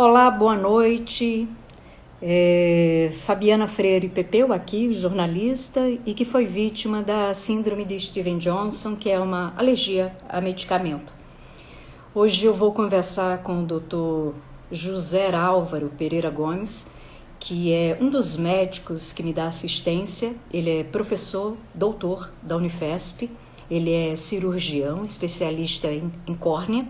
Olá, boa noite. Fabiana Freire Pepeu aqui, jornalista e que foi vítima da síndrome de Steven Johnson, que é uma alergia a medicamento. Hoje eu vou conversar com o Dr. José Álvaro Pereira Gomes, que é um dos médicos que me dá assistência. Ele é professor, doutor da Unifesp, ele é cirurgião, especialista em córnea,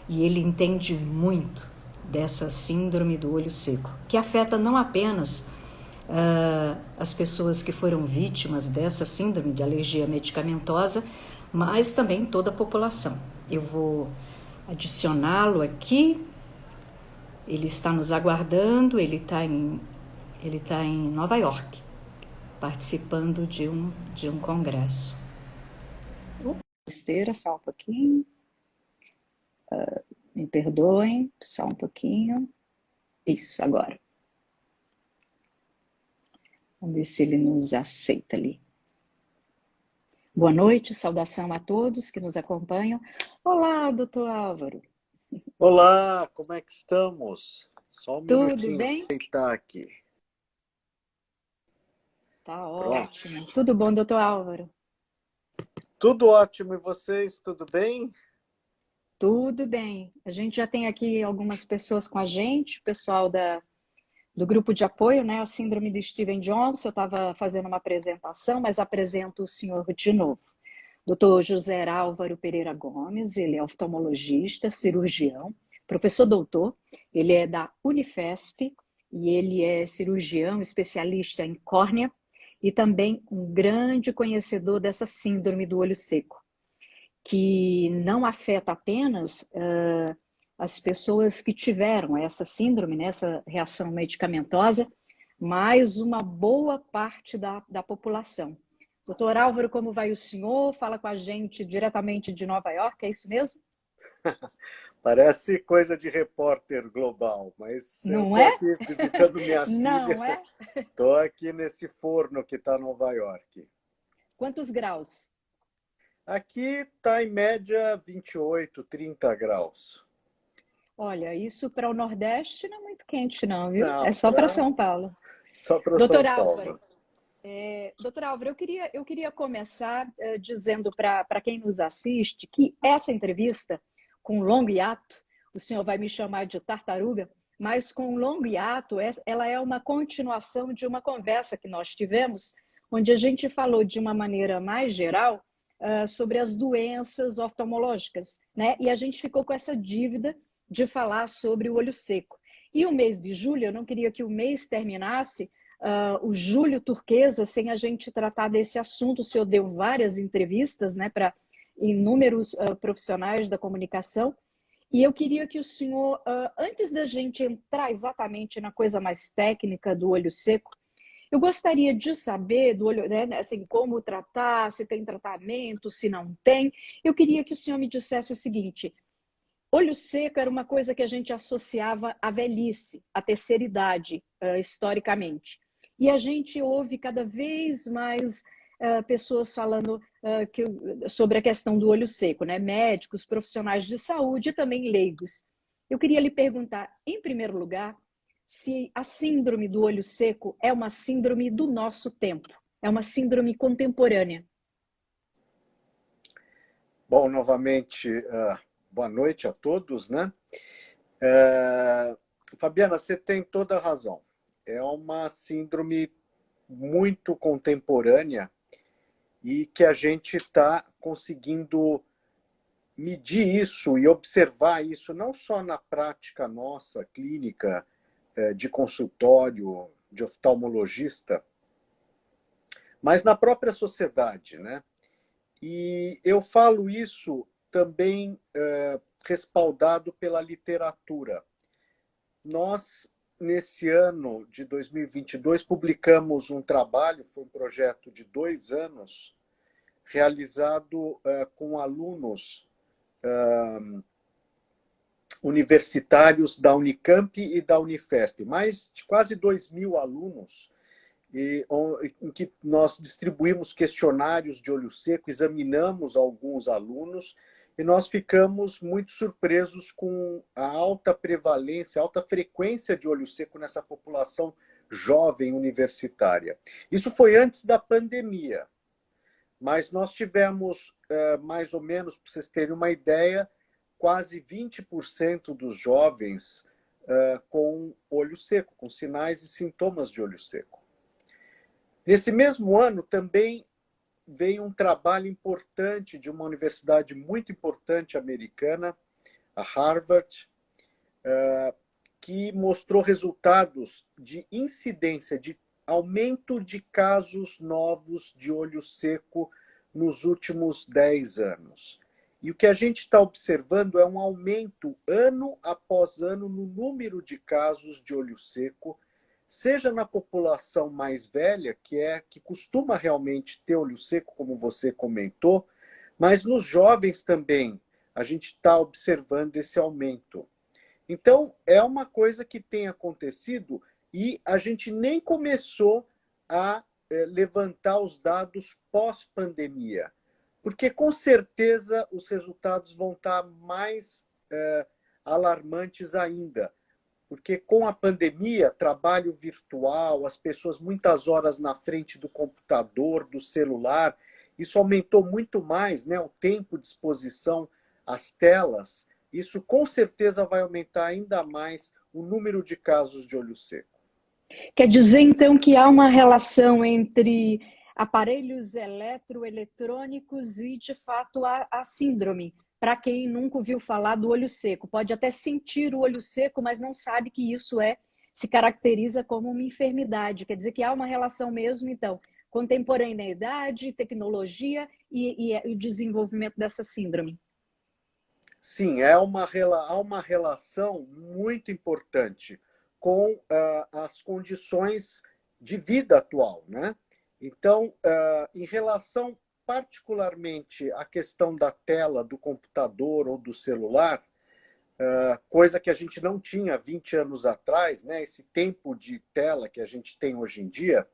e ele entende muito dessa síndrome do olho seco, que afeta não apenas as pessoas que foram vítimas dessa síndrome de alergia medicamentosa, mas também toda a população. Eu vou adicioná-lo aqui, ele está nos aguardando, ele está em Nova York, participando de um congresso. Esteira, só um pouquinho. Me perdoem, só um pouquinho. Isso, agora. Vamos ver se ele nos aceita ali. Boa noite, saudação a todos que nos acompanham. Olá, doutor Álvaro. Olá, como é que estamos? Só um Tudo minutinho, bem? vou aceitar aqui. Tá ótimo. Pronto. Tudo bom, doutor Álvaro? Tudo ótimo, e vocês, tudo bem? Tudo bem. A gente já tem aqui algumas pessoas com a gente, o pessoal do grupo de apoio, né? A síndrome de Steven Johnson. Eu estava fazendo uma apresentação, mas apresento o senhor de novo. Dr. José Álvaro Pereira Gomes, ele é oftalmologista, cirurgião, professor doutor, ele é da Unifesp e ele é cirurgião, especialista em córnea e também um grande conhecedor dessa síndrome do olho seco, que não afeta apenas as pessoas que tiveram essa síndrome, né, essa reação medicamentosa, mas uma boa parte da população. Doutor Álvaro, como vai o senhor? Fala com a gente diretamente de Nova York, é isso mesmo? Parece coisa de repórter global, mas eu Não estou é? aqui visitando minha Não filha. é? Estou aqui nesse forno que está em Nova York. Quantos graus? Aqui está em média 28, 30 graus. Olha, isso para o Nordeste não é muito quente não, viu? É Não, só para São Paulo. só para Doutor São Álvaro, Paulo. Doutor Álvaro, eu queria começar dizendo para quem nos assiste que essa entrevista, com longo hiato, o senhor vai me chamar de tartaruga, mas com longo hiato, ela é uma continuação de uma conversa que nós tivemos, onde a gente falou de uma maneira mais geral sobre as doenças oftalmológicas, né? E a gente ficou com essa dívida de falar sobre o olho seco. E o mês de julho, eu não queria que o mês terminasse o julho turquesa sem a gente tratar desse assunto. O senhor deu várias entrevistas, né, para inúmeros profissionais da comunicação, e eu queria que o senhor, antes da gente entrar exatamente na coisa mais técnica do olho seco, eu gostaria de saber do olho, né, assim, como tratar, se tem tratamento, se não tem. Eu queria que o senhor me dissesse o seguinte: olho seco era uma coisa que a gente associava à velhice, à terceira idade, historicamente. E a gente ouve cada vez mais pessoas falando sobre a questão do olho seco, né? Médicos, profissionais de saúde e também leigos. Eu queria lhe perguntar, em primeiro lugar, se a síndrome do olho seco é uma síndrome do nosso tempo, é uma síndrome contemporânea. Bom, novamente, boa noite a todos, né? Fabiana, você tem toda a razão. É uma síndrome muito contemporânea e que a gente está conseguindo medir isso e observar isso não só na prática nossa, clínica, de consultório, de oftalmologista, mas na própria sociedade, né? E eu falo isso também respaldado pela literatura. Nós, nesse ano de 2022, publicamos um trabalho, foi um projeto de 2 anos, realizado com alunos universitários da Unicamp e da Unifesp, mais de quase 2.000 alunos, em que nós distribuímos questionários de olho seco, examinamos alguns alunos e nós ficamos muito surpresos com a alta prevalência, a alta frequência de olho seco nessa população jovem universitária. Isso foi antes da pandemia, mas nós tivemos, mais ou menos, para vocês terem uma ideia, quase 20% dos jovens com olho seco, com sinais e sintomas de olho seco. Nesse mesmo ano, também veio um trabalho importante de uma universidade muito importante americana, a Harvard, que mostrou resultados de incidência, de aumento de casos novos de olho seco nos últimos 10 anos. E o que a gente está observando é um aumento ano após ano no número de casos de olho seco, seja na população mais velha, que costuma realmente ter olho seco, como você comentou, mas nos jovens também a gente está observando esse aumento. Então, é uma coisa que tem acontecido e a gente nem começou a levantar os dados pós-pandemia, porque com certeza os resultados vão estar mais alarmantes ainda. Porque com a pandemia, trabalho virtual, as pessoas muitas horas na frente do computador, do celular, isso aumentou muito mais, né, o tempo de exposição às telas. Isso com certeza vai aumentar ainda mais o número de casos de olho seco. Quer dizer, então, que há uma relação entre aparelhos eletroeletrônicos e, de fato, a síndrome. Para quem nunca ouviu falar do olho seco, pode até sentir o olho seco, mas não sabe que isso se caracteriza como uma enfermidade. Quer dizer que há uma relação mesmo, então, contemporaneidade, tecnologia e o desenvolvimento dessa síndrome. Sim, há uma relação muito importante com as condições de vida atual, né? Então, em relação particularmente à questão da tela do computador ou do celular, coisa que a gente não tinha 20 anos atrás, né? Esse tempo de tela que a gente tem hoje em dia,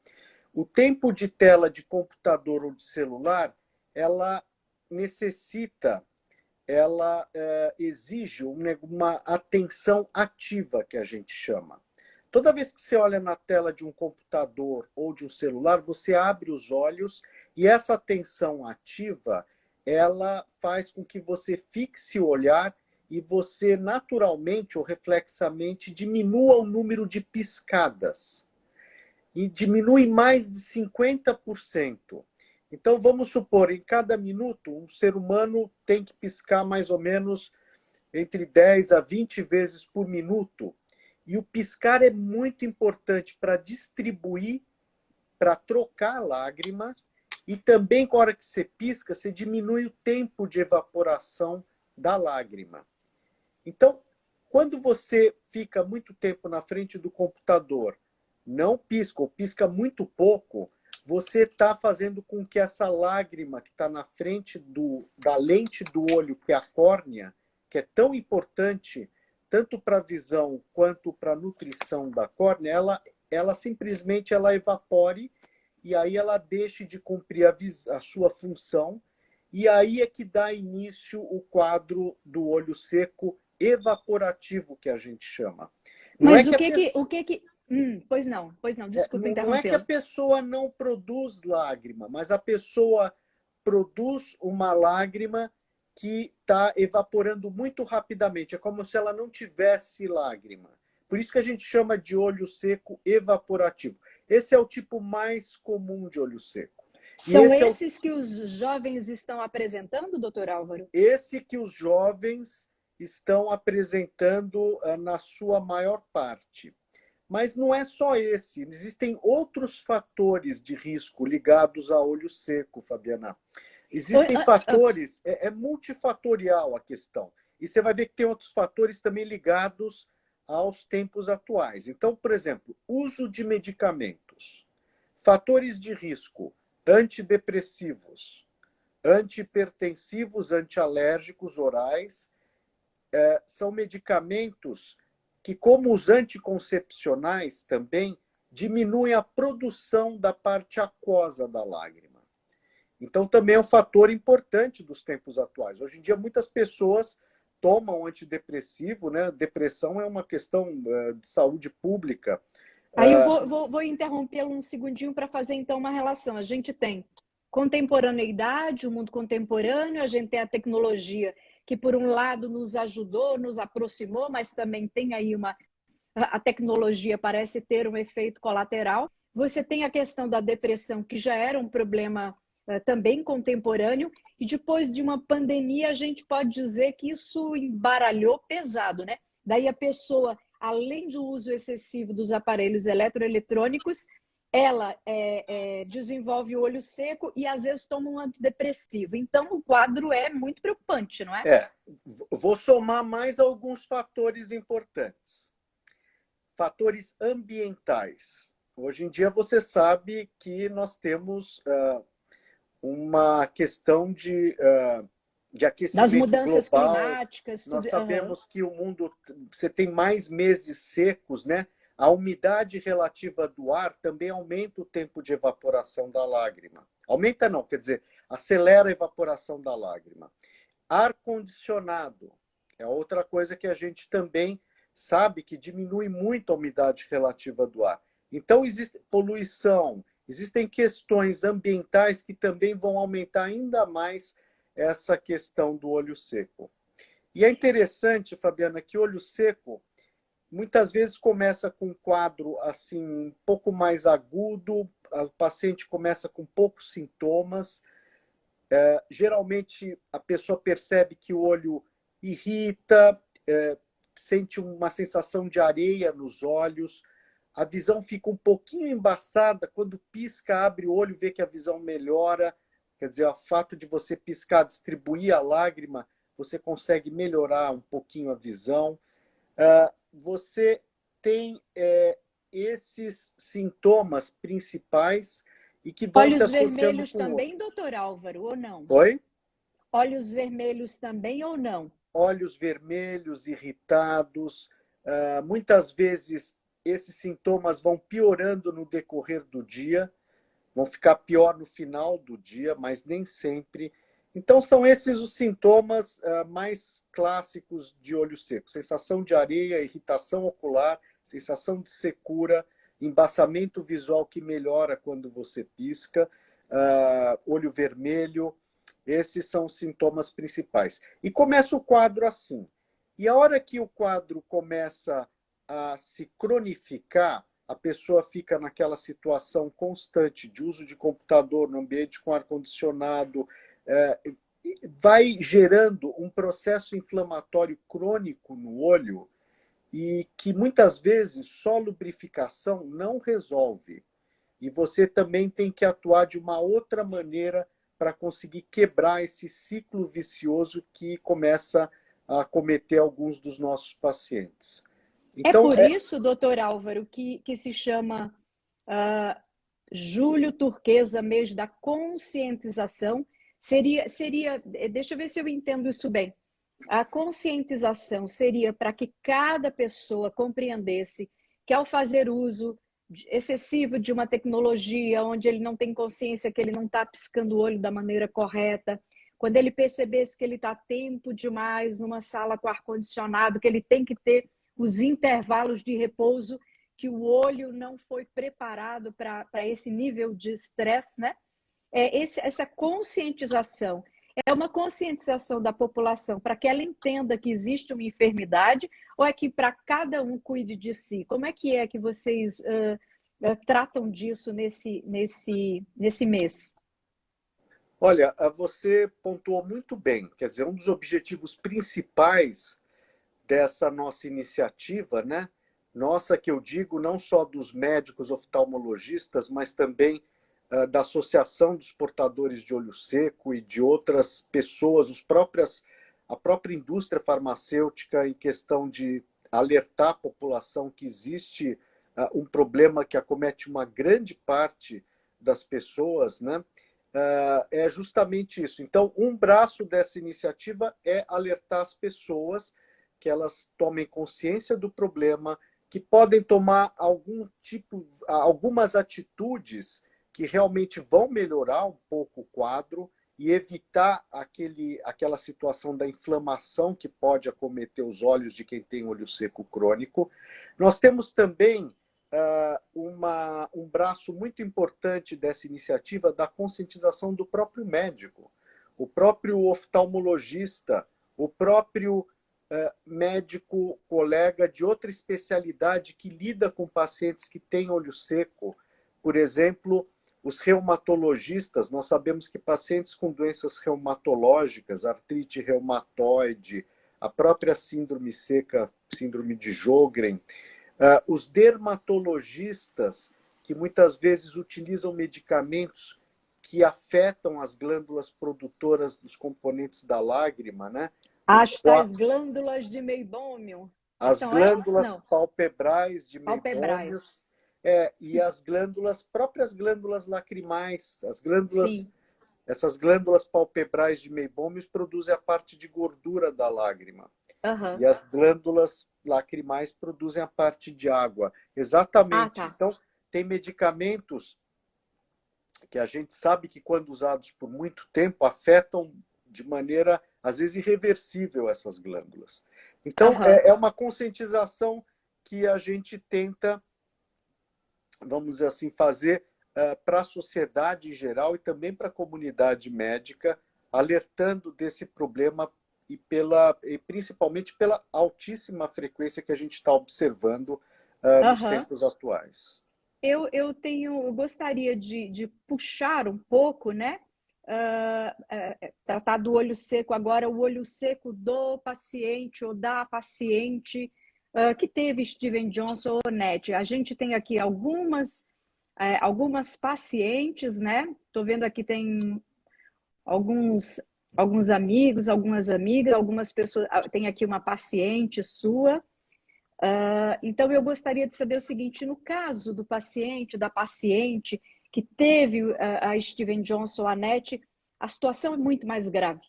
o tempo de tela de computador ou de celular, ela exige uma atenção ativa, que a gente chama. Toda vez que você olha na tela de um computador ou de um celular, você abre os olhos e essa atenção ativa, ela faz com que você fixe o olhar e você naturalmente ou reflexamente diminua o número de piscadas. E diminui mais de 50%. Então, vamos supor, em cada minuto, um ser humano tem que piscar mais ou menos entre 10 a 20 vezes por minuto. E o piscar é muito importante para distribuir, para trocar a lágrima, e também, com a hora que você pisca, você diminui o tempo de evaporação da lágrima. Então, quando você fica muito tempo na frente do computador, não pisca ou pisca muito pouco, você está fazendo com que essa lágrima que está na frente da lente do olho, que é a córnea, que é tão importante tanto para a visão quanto para a nutrição da córnea, ela simplesmente evapore e aí ela deixe de cumprir a sua função, e aí é que dá início o quadro do olho seco evaporativo, que a gente chama. Mas Pois não, desculpa interrompê-lo. Não é que a pessoa não produz lágrima, mas a pessoa produz uma lágrima que está evaporando muito rapidamente. É como se ela não tivesse lágrima. Por isso que a gente chama de olho seco evaporativo. Esse é o tipo mais comum de olho seco. São esses que os jovens estão apresentando, doutor Álvaro? Esse que os jovens estão apresentando na sua maior parte. Mas não é só esse. Existem outros fatores de risco ligados a olho seco, Fabiana. Existem fatores, é multifatorial a questão. E você vai ver que tem outros fatores também ligados aos tempos atuais. Então, por exemplo, uso de medicamentos. Fatores de risco: antidepressivos, antihipertensivos, antialérgicos orais. São medicamentos que, como os anticoncepcionais também, diminuem a produção da parte aquosa da lágrima. Então, também é um fator importante dos tempos atuais. Hoje em dia, muitas pessoas tomam antidepressivo, né? Depressão é uma questão de saúde pública. Aí eu vou interrompê-lo um segundinho para fazer, então, uma relação. A gente tem contemporaneidade, o mundo contemporâneo, a gente tem a tecnologia que, por um lado, nos ajudou, nos aproximou, mas também tem aí a tecnologia parece ter um efeito colateral. Você tem a questão da depressão, que já era um problema também contemporâneo, e depois de uma pandemia, a gente pode dizer que isso embaralhou pesado, né? Daí a pessoa, além do uso excessivo dos aparelhos eletroeletrônicos, ela desenvolve o olho seco e às vezes toma um antidepressivo. Então, o quadro é muito preocupante, não é? Vou somar mais alguns fatores importantes. Fatores ambientais. Hoje em dia, você sabe que nós temos uma questão de aquecimento das mudanças global. Climáticas. Nós sabemos que o mundo, você tem mais meses secos, né? A umidade relativa do ar também aumenta o tempo de evaporação da lágrima. Aumenta não, quer dizer, acelera a evaporação da lágrima. Ar-condicionado é outra coisa que a gente também sabe que diminui muito a umidade relativa do ar. Então, existe poluição, existem questões ambientais que também vão aumentar ainda mais essa questão do olho seco. E é interessante, Fabiana, que olho seco muitas vezes começa com um quadro assim um pouco mais agudo, o paciente começa com poucos sintomas. Geralmente a pessoa percebe que o olho irrita, sente uma sensação de areia nos olhos, a visão fica um pouquinho embaçada, quando pisca, abre o olho, vê que a visão melhora. Quer dizer, o fato de você piscar, distribuir a lágrima, você consegue melhorar um pouquinho a visão. Você tem esses sintomas principais e que vão se Olhos associando vermelhos com também, outros. doutor Álvaro, ou não? Oi? Olhos vermelhos também ou não? Olhos vermelhos, irritados. Muitas vezes esses sintomas vão piorando no decorrer do dia, vão ficar pior no final do dia, mas nem sempre. Então, são esses os sintomas mais clássicos de olho seco. Sensação de areia, irritação ocular, sensação de secura, embaçamento visual que melhora quando você pisca, olho vermelho. Esses são os sintomas principais. E começa o quadro assim. E a hora que o quadro começa a se cronificar, a pessoa fica naquela situação constante de uso de computador no ambiente com ar-condicionado, vai gerando um processo inflamatório crônico no olho e que muitas vezes só lubrificação não resolve. E você também tem que atuar de uma outra maneira para conseguir quebrar esse ciclo vicioso que começa a acometer alguns dos nossos pacientes. Então, por isso, doutor Álvaro, que se chama Julho Turquesa, mês da conscientização. Seria, deixa eu ver se eu entendo isso bem. A conscientização seria para que cada pessoa compreendesse que ao fazer uso excessivo de uma tecnologia onde ele não tem consciência que ele não está piscando o olho da maneira correta, quando ele percebesse que ele está tempo demais numa sala com ar-condicionado, que ele tem que ter os intervalos de repouso, que o olho não foi preparado para esse nível de estresse, né? Essa conscientização é uma conscientização da população para que ela entenda que existe uma enfermidade, ou é que para cada um cuide de si? Como é que vocês tratam disso nesse mês? Olha, você pontuou muito bem. Quer dizer, um dos objetivos principais dessa nossa iniciativa, né? Nossa, que eu digo, não só dos médicos oftalmologistas, mas também da Associação dos Portadores de Olho Seco e de outras pessoas, a própria indústria farmacêutica, em questão de alertar a população que existe um problema que acomete uma grande parte das pessoas, né? É justamente isso. Então, um braço dessa iniciativa é alertar as pessoas que elas tomem consciência do problema, que podem tomar algumas atitudes que realmente vão melhorar um pouco o quadro e evitar aquela situação da inflamação que pode acometer os olhos de quem tem olho seco crônico. Nós temos também um braço muito importante dessa iniciativa da conscientização do próprio médico, o próprio oftalmologista, o próprio médico colega de outra especialidade que lida com pacientes que têm olho seco. Por exemplo, os reumatologistas. Nós sabemos que pacientes com doenças reumatológicas, artrite reumatoide, a própria síndrome seca, síndrome de Sjögren, os dermatologistas, que muitas vezes utilizam medicamentos que afetam as glândulas produtoras dos componentes da lágrima, né? As tais glândulas de Meibômio. As glândulas palpebrais de Meibômio. E as próprias glândulas lacrimais, essas glândulas palpebrais de Meibômio produzem a parte de gordura da lágrima. Uhum. E as glândulas lacrimais produzem a parte de água. Exatamente. Tá. Então, tem medicamentos que a gente sabe que, quando usados por muito tempo, afetam de maneira, às vezes, irreversível essas glândulas. Então, é uma conscientização que a gente tenta, vamos dizer assim, fazer para a sociedade em geral e também para a comunidade médica, alertando desse problema e principalmente pela altíssima frequência que a gente está observando nos tempos atuais. Eu gostaria de puxar um pouco, né? Tratar do olho seco agora, o olho seco do paciente ou da paciente que teve Steven Johnson ou NET. A gente tem aqui algumas pacientes, né? Estou vendo aqui tem alguns amigos, algumas amigas, algumas pessoas. Tem aqui uma paciente sua. Então, eu gostaria de saber o seguinte: no caso do paciente, da paciente que teve a Steven Johnson, a NET, a situação é muito mais grave.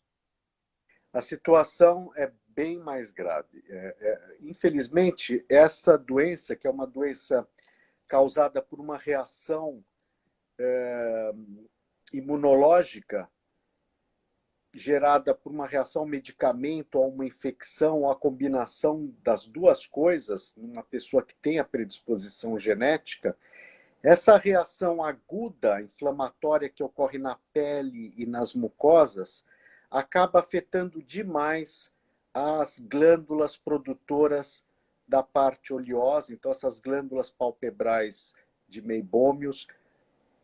A situação é bem mais grave. Infelizmente, essa doença, que é uma doença causada por uma reação imunológica, gerada por uma reação ao medicamento, a uma infecção, ou a combinação das duas coisas, numa pessoa que tem a predisposição genética, essa reação aguda, inflamatória, que ocorre na pele e nas mucosas, acaba afetando demais as glândulas produtoras da parte oleosa, então essas glândulas palpebrais de Meibômios,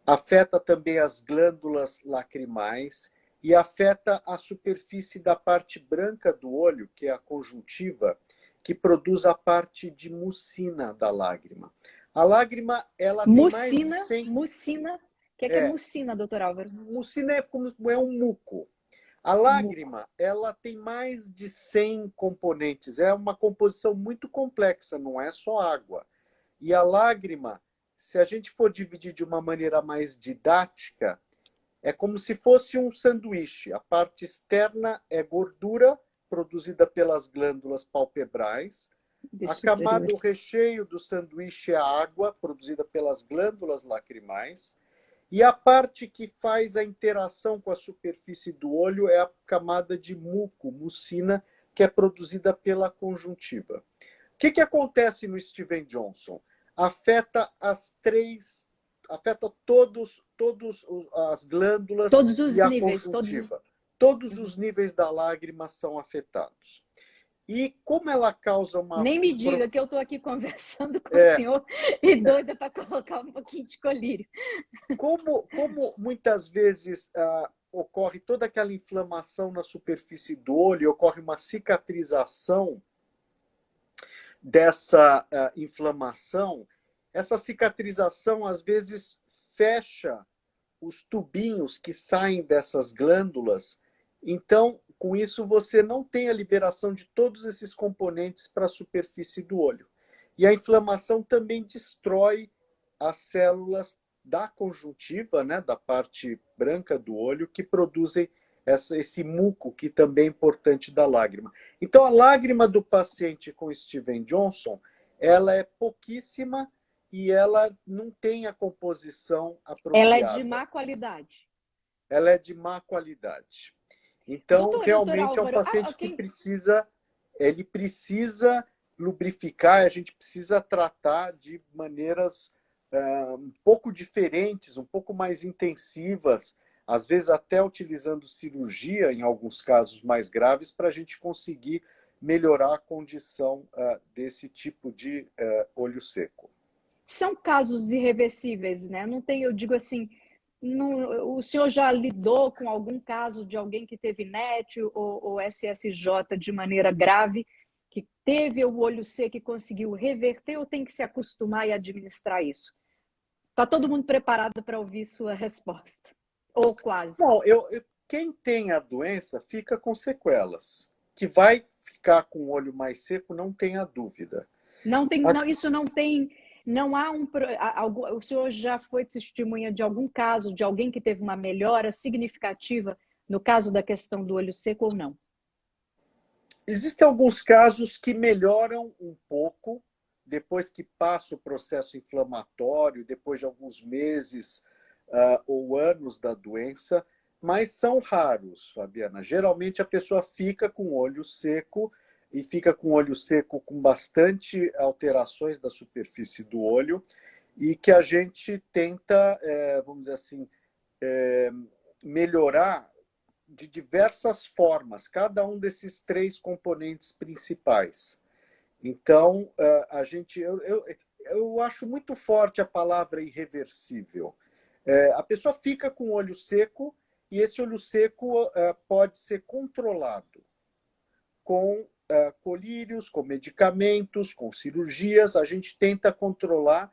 afeta também as glândulas lacrimais, e afeta a superfície da parte branca do olho, que é a conjuntiva, que produz a parte de mucina da lágrima. A lágrima, ela tem mais de 100... Mucina? O que é mucina, doutor Álvaro? Mucina é um muco. A lágrima, ela tem mais de 100 componentes. É uma composição muito complexa, não é só água. E a lágrima, se a gente for dividir de uma maneira mais didática, é como se fosse um sanduíche. A parte externa é gordura produzida pelas glândulas palpebrais. O recheio do sanduíche é a água produzida pelas glândulas lacrimais. E a parte que faz a interação com a superfície do olho é a camada de muco, mucina, que é produzida pela conjuntiva. O que acontece no Steven Johnson? Afeta todas as glândulas e a conjuntiva. Todos os níveis da lágrima são afetados. E como ela causa uma... Nem me diga que eu estou aqui conversando com o senhor e doida para colocar um pouquinho de colírio. Como muitas vezes ocorre toda aquela inflamação na superfície do olho, ocorre uma cicatrização dessa inflamação, essa cicatrização às vezes fecha os tubinhos que saem dessas glândulas. Então, com isso, você não tem a liberação de todos esses componentes para a superfície do olho. E a inflamação também destrói as células da conjuntiva, né, da parte branca do olho, que produzem esse muco, que também é importante da lágrima. Então, a lágrima do paciente com Steven Johnson, ela é pouquíssima e ela não tem a composição Ela é de apropriada. má qualidade. Ela é de má qualidade. Então, Doutor realmente é um Álvaro, paciente que ele precisa lubrificar, a gente precisa tratar de maneiras um pouco diferentes, um pouco mais intensivas, às vezes até utilizando cirurgia, em alguns casos mais graves, para a gente conseguir melhorar a condição desse tipo de olho seco. São casos irreversíveis, né? Não tem, eu digo assim, o senhor já lidou com algum caso de alguém que teve NET ou SSJ de maneira grave, que teve o olho seco e conseguiu reverter, ou tem que se acostumar e administrar isso? Está todo mundo preparado para ouvir sua resposta? Ou quase? Não, quem tem a doença fica com sequelas. Que vai ficar com o olho mais seco, não tenha dúvida. Não tem, não, isso não tem, não há o senhor já foi testemunha de algum caso de alguém que teve uma melhora significativa no caso da questão do olho seco ou não? Existem alguns casos que melhoram um pouco depois que passa o processo inflamatório, depois de alguns meses ou anos da doença, mas são raros, Fabiana. Geralmente a pessoa fica com o olho seco e fica com o olho seco com bastante alterações da superfície do olho e que a gente tenta, vamos dizer assim, melhorar de diversas formas, cada um desses 3 componentes principais. Então, eu acho muito forte a palavra irreversível. A pessoa fica com o olho seco e esse olho seco pode ser controlado com colírios, com medicamentos, com cirurgias. A gente tenta controlar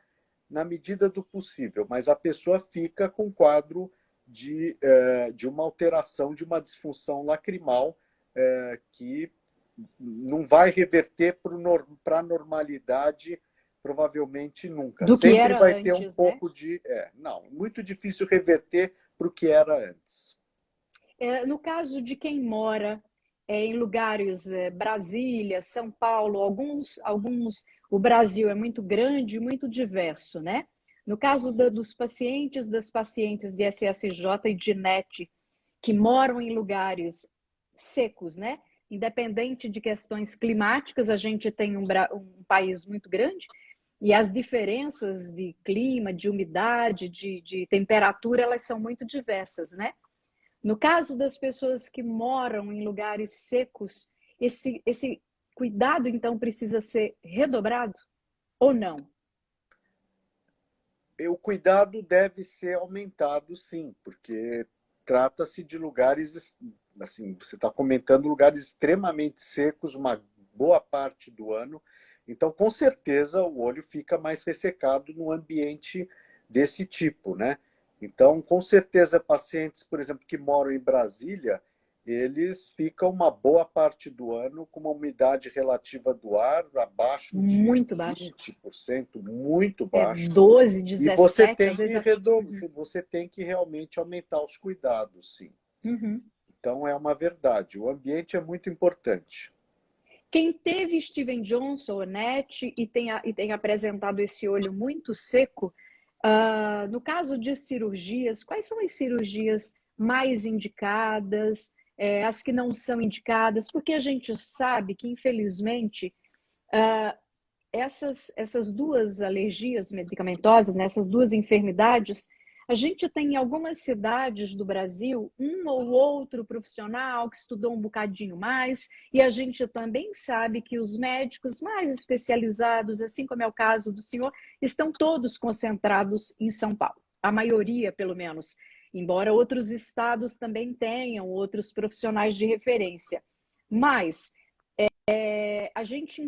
na medida do possível, mas a pessoa fica com quadro de uma alteração, de uma disfunção lacrimal que não vai reverter para a normalidade provavelmente nunca. Do que Sempre era vai antes, ter um pouco de... não, muito difícil reverter para o que era antes. No caso de quem mora em lugares, Brasília, São Paulo, o Brasil é muito grande e muito diverso, né? No caso dos pacientes, das pacientes de SSJ e de NET, que moram em lugares secos, né? Independente de questões climáticas, a gente tem um país muito grande e as diferenças de clima, de umidade, de temperatura, elas são muito diversas, né? No caso das pessoas que moram em lugares secos, esse cuidado, então, precisa ser redobrado ou não? O cuidado deve ser aumentado, sim, porque trata-se de lugares, assim, você está comentando lugares extremamente secos, uma boa parte do ano. Então, com certeza, o olho fica mais ressecado no ambiente desse tipo, né? Então, com certeza, pacientes, por exemplo, que moram em Brasília, eles ficam uma boa parte do ano com uma umidade relativa do ar abaixo de Muito baixo. 20%, muito baixo. 12, E 17, às vezes... você tem que realmente aumentar os cuidados, sim. Uhum. Então, é uma verdade. O ambiente é muito importante. Quem teve Steven Johnson ou NET e tem apresentado esse olho muito seco, no caso de cirurgias, quais são as cirurgias mais indicadas, as que não são indicadas? Porque a gente sabe que, infelizmente, essas duas alergias medicamentosas, né, essas duas enfermidades, a gente tem em algumas cidades do Brasil um ou outro profissional que estudou um bocadinho mais, e a gente também sabe que os médicos mais especializados, assim como é o caso do senhor, estão todos concentrados em São Paulo, a maioria, pelo menos, embora outros estados também tenham outros profissionais de referência. Mas a gente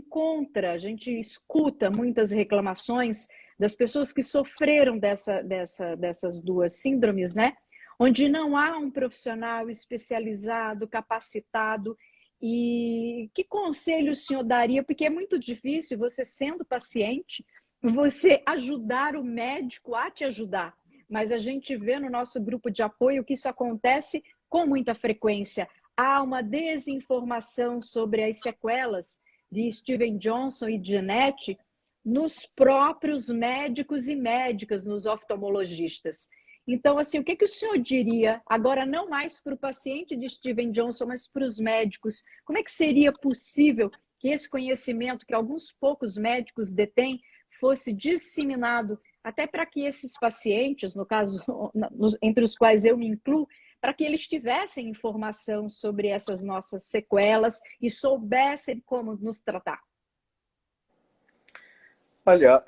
escuta muitas reclamações das pessoas que sofreram dessas duas síndromes, né? Onde não há um profissional especializado, capacitado. E que conselho o senhor daria? Porque é muito difícil você, sendo paciente, você ajudar o médico a te ajudar. Mas a gente vê no nosso grupo de apoio que isso acontece com muita frequência. Há uma desinformação sobre as sequelas de Steven Johnson e de NET, nos próprios médicos e médicas, nos oftalmologistas. Então, assim, o que que o senhor diria, agora não mais para o paciente de Steven Johnson, mas para os médicos? Como é que seria possível que esse conhecimento que alguns poucos médicos detêm fosse disseminado até para que esses pacientes, no caso, entre os quais eu me incluo, para que eles tivessem informação sobre essas nossas sequelas e soubessem como nos tratar? Olha,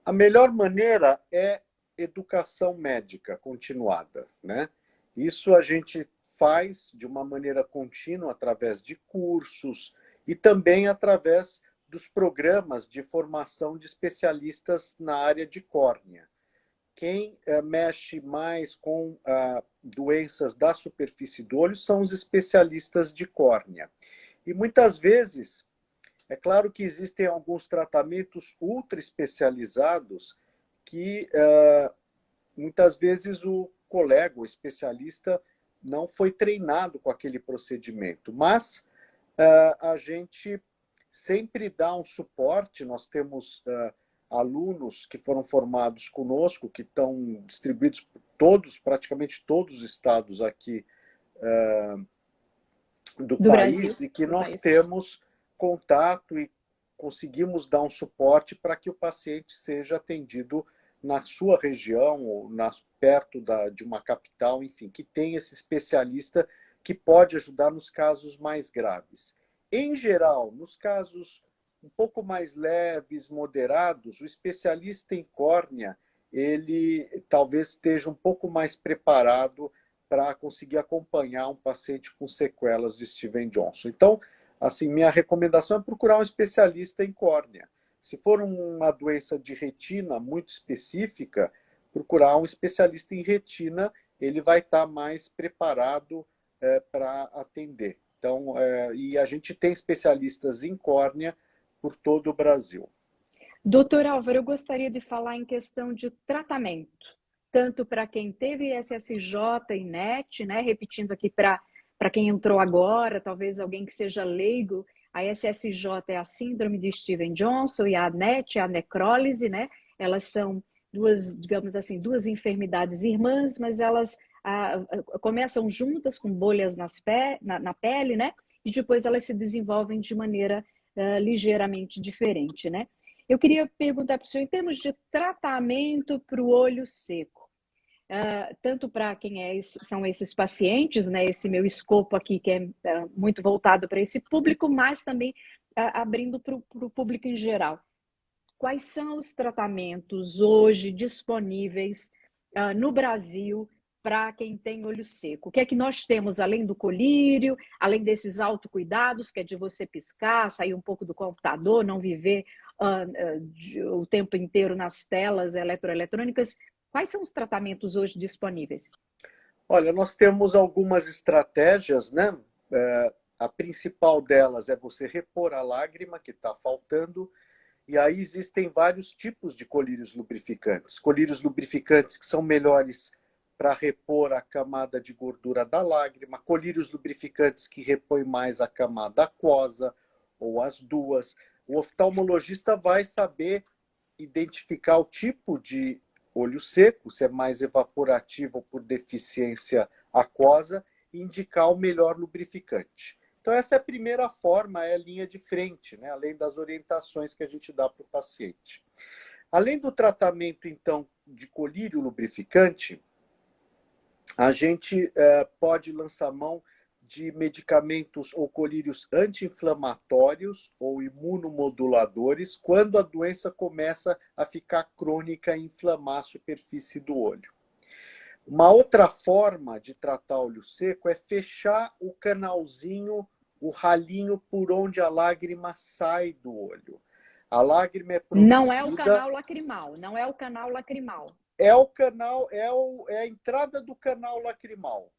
a melhor maneira é educação médica continuada, né? Isso a gente faz de uma maneira contínua através de cursos e também através dos programas de formação de especialistas na área de córnea. Quem mexe mais com doenças da superfície do olho são os especialistas de córnea. E muitas vezes, é claro que existem alguns tratamentos ultra especializados que muitas vezes o colega, o especialista, não foi treinado com aquele procedimento, mas a gente sempre dá um suporte. Nós temos alunos que foram formados conosco, que estão distribuídos por praticamente todos os estados aqui do país, Brasil, e que nós temos contato e conseguimos dar um suporte para que o paciente seja atendido na sua região ou perto de uma capital, enfim, que tem esse especialista que pode ajudar nos casos mais graves. Em geral, nos casos um pouco mais leves, moderados, o especialista em córnea, ele talvez esteja um pouco mais preparado para conseguir acompanhar um paciente com sequelas de Steven Johnson. Então, assim, minha recomendação é procurar um especialista em córnea. Se for uma doença de retina muito específica, procurar um especialista em retina, ele vai estar mais preparado para atender. Então, e a gente tem especialistas em córnea por todo o Brasil. Doutor Álvaro, eu gostaria de falar em questão de tratamento, tanto para quem teve SSJ e NET, né? Repetindo aqui para quem entrou agora, talvez alguém que seja leigo, a SSJ é a síndrome de Steven Johnson e a NET é a necrólise, né? Elas são duas, digamos assim, duas enfermidades irmãs, mas elas começam juntas com bolhas na pele, né? E depois elas se desenvolvem de maneira ligeiramente diferente, né? Eu queria perguntar para o senhor, em termos de tratamento para o olho seco, tanto para quem são esses pacientes, né, esse meu escopo aqui, que é muito voltado para esse público, mas também abrindo para o público em geral. Quais são os tratamentos hoje disponíveis no Brasil para quem tem olho seco? O que é que nós temos, além do colírio, além desses autocuidados, que é de você piscar, sair um pouco do computador, não viver o tempo inteiro nas telas eletroeletrônicas? Quais são os tratamentos hoje disponíveis? Olha, nós temos algumas estratégias, né? A principal delas é você repor a lágrima que está faltando, e aí existem vários tipos de colírios lubrificantes. Colírios lubrificantes que são melhores para repor a camada de gordura da lágrima, colírios lubrificantes que repõem mais a camada aquosa, ou as duas. O oftalmologista vai saber identificar o tipo de olho seco, se é mais evaporativo ou por deficiência aquosa, e indicar o melhor lubrificante. Então, essa é a primeira forma, é a linha de frente, né? Além das orientações que a gente dá para o paciente. Além do tratamento, então, de colírio lubrificante, a gente pode lançar mão de medicamentos ou colírios anti-inflamatórios ou imunomoduladores quando a doença começa a ficar crônica e inflamar a superfície do olho. Uma outra forma de tratar olho seco é fechar o canalzinho, o ralinho por onde a lágrima sai do olho. A lágrima é produzida... Não é o canal lacrimal, não é o canal lacrimal. É o canal, é a entrada do canal lacrimal.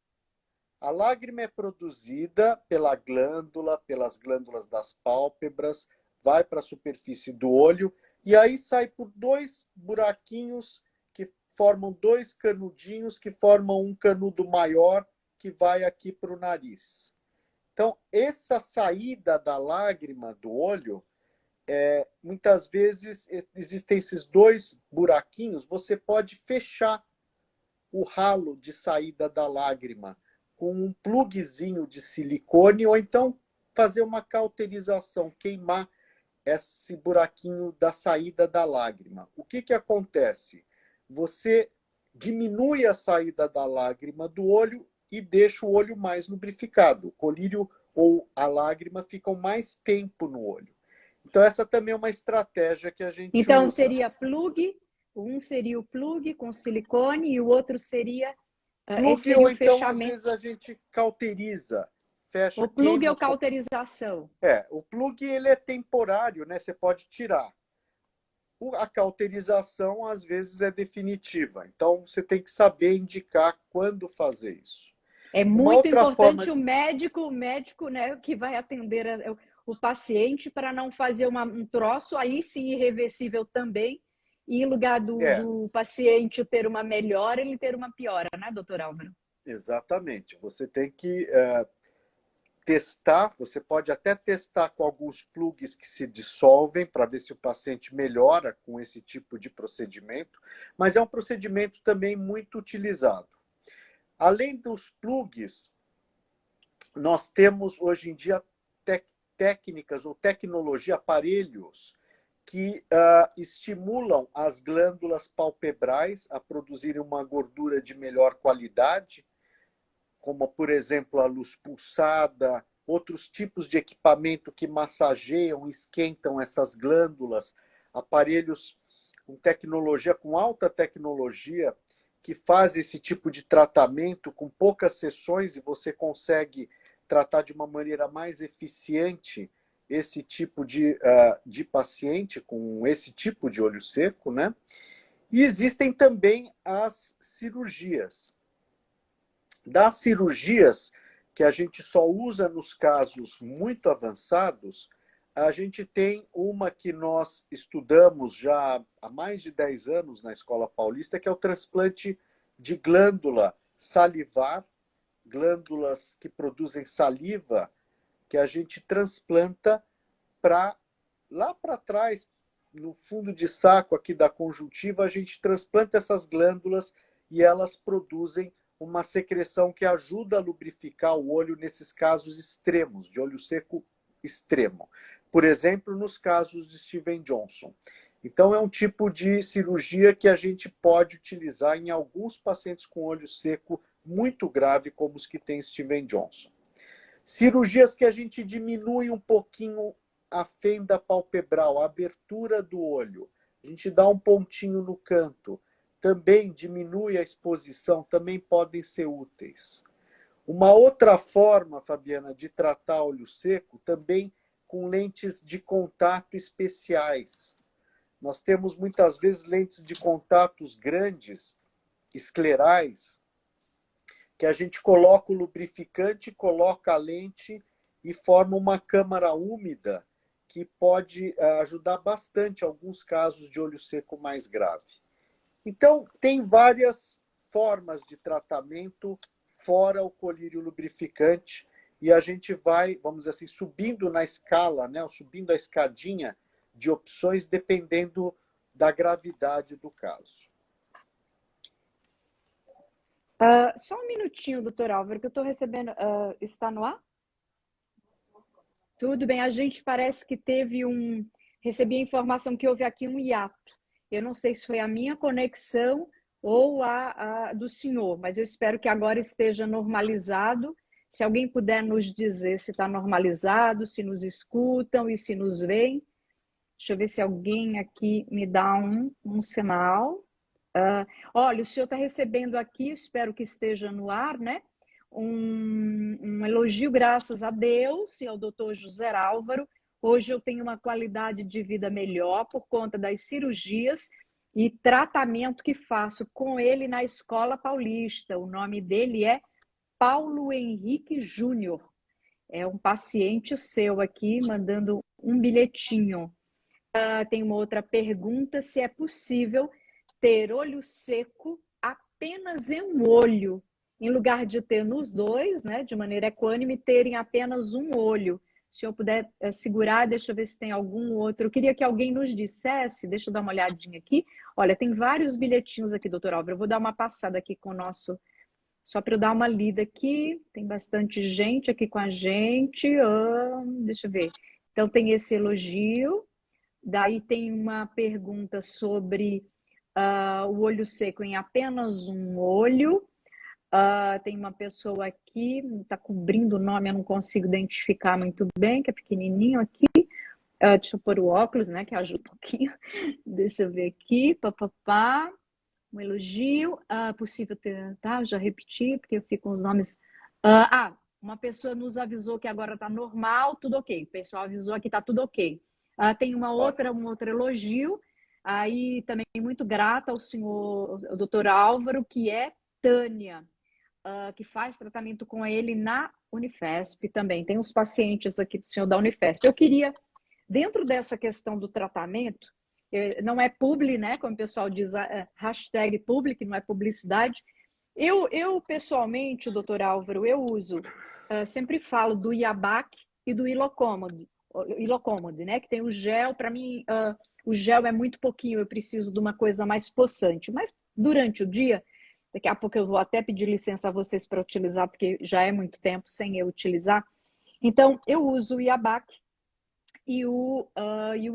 A lágrima é produzida pela glândula, pelas glândulas das pálpebras, vai para a superfície do olho e aí sai por dois buraquinhos que formam dois canudinhos que formam um canudo maior que vai aqui para o nariz. Então, essa saída da lágrima do olho muitas vezes existem esses dois buraquinhos, você pode fechar o ralo de saída da lágrima com um pluguezinho de silicone, ou então fazer uma cauterização, queimar esse buraquinho da saída da lágrima. O que acontece? Você diminui a saída da lágrima do olho e deixa o olho mais lubrificado. O colírio ou a lágrima ficam mais tempo no olho. Então, essa também é uma estratégia que a gente então, usa. seria plug, um seria o plug com silicone e o outro seria Plug, seria ou o então, às fechamento. vezes, a gente cauteriza, fecha, O plug queima. é o cauterização. O plug ele é temporário, né? Você pode tirar. A cauterização, às vezes, é definitiva. Então, você tem que saber indicar quando fazer isso. É muito importante o médico, né, que vai atender o paciente para não fazer um troço, aí sim irreversível também, e em lugar do paciente ter uma melhora, ele ter uma piora, né, doutor Álvaro? Exatamente. Você tem que testar, você pode até testar com alguns plugs que se dissolvem para ver se o paciente melhora com esse tipo de procedimento, mas é um procedimento também muito utilizado. Além dos plugs, nós temos hoje em dia técnicas ou tecnologia, aparelhos que estimulam as glândulas palpebrais a produzirem uma gordura de melhor qualidade, como, por exemplo, a luz pulsada, outros tipos de equipamento que massageiam, esquentam essas glândulas, aparelhos com tecnologia, com alta tecnologia, que fazem esse tipo de tratamento com poucas sessões e você consegue tratar de uma maneira mais eficiente esse tipo de paciente com esse tipo de olho seco, né? E existem também as cirurgias. Das cirurgias que a gente só usa nos casos muito avançados, a gente tem uma que nós estudamos já há mais de 10 anos na Escola Paulista, que é o transplante de glândula salivar, glândulas que produzem saliva, que a gente transplanta para lá para trás, no fundo de saco aqui da conjuntiva, a gente transplanta essas glândulas e elas produzem uma secreção que ajuda a lubrificar o olho nesses casos extremos, de olho seco extremo. Por exemplo, nos casos de Steven Johnson. Então, é um tipo de cirurgia que a gente pode utilizar em alguns pacientes com olho seco muito grave, como os que têm Steven Johnson. Cirurgias que a gente diminui um pouquinho a fenda palpebral, a abertura do olho. A gente dá um pontinho no canto. Também diminui a exposição, também podem ser úteis. Uma outra forma, Fabiana, de tratar olho seco, também com lentes de contato especiais. Nós temos muitas vezes lentes de contatos grandes, esclerais, que a gente coloca o lubrificante, coloca a lente e forma uma câmara úmida que pode ajudar bastante em alguns casos de olho seco mais grave. Então, tem várias formas de tratamento fora o colírio lubrificante e a gente vai, vamos dizer assim, subindo na escala, né, subindo a escadinha de opções dependendo da gravidade do caso. Só um minutinho, doutor Álvaro, que eu estou recebendo. Está no ar? Tudo bem, a gente parece que recebi a informação que houve aqui um hiato. Eu não sei se foi a minha conexão ou a do senhor, mas eu espero que agora esteja normalizado. Se alguém puder nos dizer se está normalizado, se nos escutam e se nos veem. Deixa eu ver se alguém aqui me dá um sinal. Olha, o senhor está recebendo aqui, espero que esteja no ar, né? Um elogio, graças a Deus, e ao doutor José Álvaro. Hoje eu tenho uma qualidade de vida melhor por conta das cirurgias e tratamento que faço com ele na Escola Paulista. O nome dele é Paulo Henrique Júnior. É um paciente seu aqui, mandando um bilhetinho. Tem uma outra pergunta, se é possível ter olho seco apenas em um olho, em lugar de ter nos dois, né, de maneira equânime, terem apenas um olho. Se o senhor puder segurar, deixa eu ver se tem algum outro. Eu queria que alguém nos dissesse, deixa eu dar uma olhadinha aqui. Olha, tem vários bilhetinhos aqui, doutor Álvaro. Eu vou dar uma passada aqui com o nosso... Só para eu dar uma lida aqui. Tem bastante gente aqui com a gente. Deixa eu ver. Então, tem esse elogio. Daí tem uma pergunta sobre o olho seco em apenas um olho. Tem uma pessoa aqui, está cobrindo o nome, eu não consigo identificar muito bem, que é pequenininho aqui. Deixa eu pôr o óculos, né, que ajuda um pouquinho. Deixa eu ver aqui. Um elogio. Possível ter... Tá, eu já repeti, porque eu fico com os nomes... uma pessoa nos avisou que agora está normal, tudo ok. O pessoal avisou que está tudo ok. Tem um outro elogio. Aí também muito grata ao senhor, ao doutor Álvaro, que é Tânia, que faz tratamento com ele na Unifesp também. Tem uns pacientes aqui do senhor da Unifesp. Eu queria, dentro dessa questão do tratamento, não é publi, né? Como o pessoal diz, hashtag publi, que não é publicidade. Eu pessoalmente, doutor Álvaro, eu uso, sempre falo do Iabac e do Ilocomode, né? Que tem o gel. Para mim, o gel é muito pouquinho, eu preciso de uma coisa mais possante. Mas durante o dia, daqui a pouco eu vou até pedir licença a vocês para utilizar, porque já é muito tempo sem eu utilizar. Então, eu uso o Iabac e o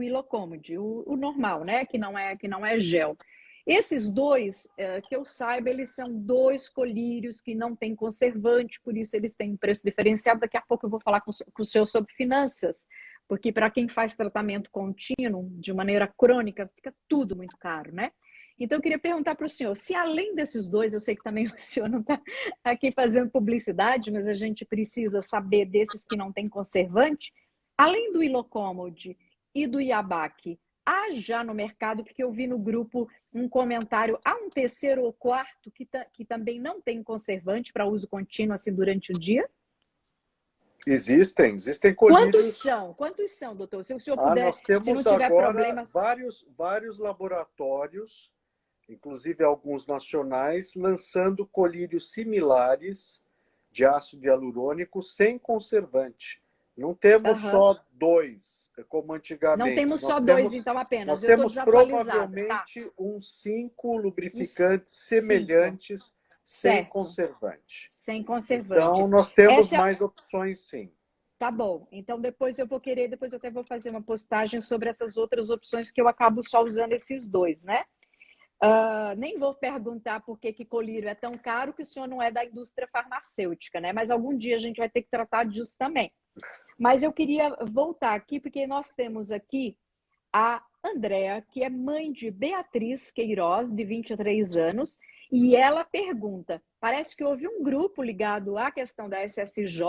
Ilocomode, o normal, né? Que não é gel. Esses dois, que eu saiba, eles são 2 colírios que não têm conservante, por isso eles têm um preço diferenciado. Daqui a pouco eu vou falar com o senhor sobre finanças, porque para quem faz tratamento contínuo, de maneira crônica, fica tudo muito caro, né? Então, eu queria perguntar para o senhor, se além desses dois, eu sei que também o senhor não está aqui fazendo publicidade, mas a gente precisa saber desses que não têm conservante, além do Ilocomode e do Iabac, há já no mercado, porque eu vi no grupo um comentário, há um terceiro ou quarto que também não tem conservante para uso contínuo assim durante o dia? Existem colírios. Quantos são, doutor? Se o senhor puder, nós temos se não tiver agora problemas... vários laboratórios, inclusive alguns nacionais, lançando colírios similares de ácido hialurônico sem conservante. Não temos só 2, como antigamente. Não temos só 2, então, apenas. Nós eu temos provavelmente uns 5 lubrificantes semelhantes sem conservante. Sem conservante. Então, nós temos mais opções, sim. Tá bom. Então, depois eu até vou fazer uma postagem sobre essas outras opções que eu acabo só usando esses 2, né? Nem vou perguntar por que colírio é tão caro, que o senhor não é da indústria farmacêutica, né? Mas algum dia a gente vai ter que tratar disso também. Mas eu queria voltar aqui, porque nós temos aqui a Andréa, que é mãe de Beatriz Queiroz, de 23 anos, e ela pergunta, parece que houve um grupo ligado à questão da SSJ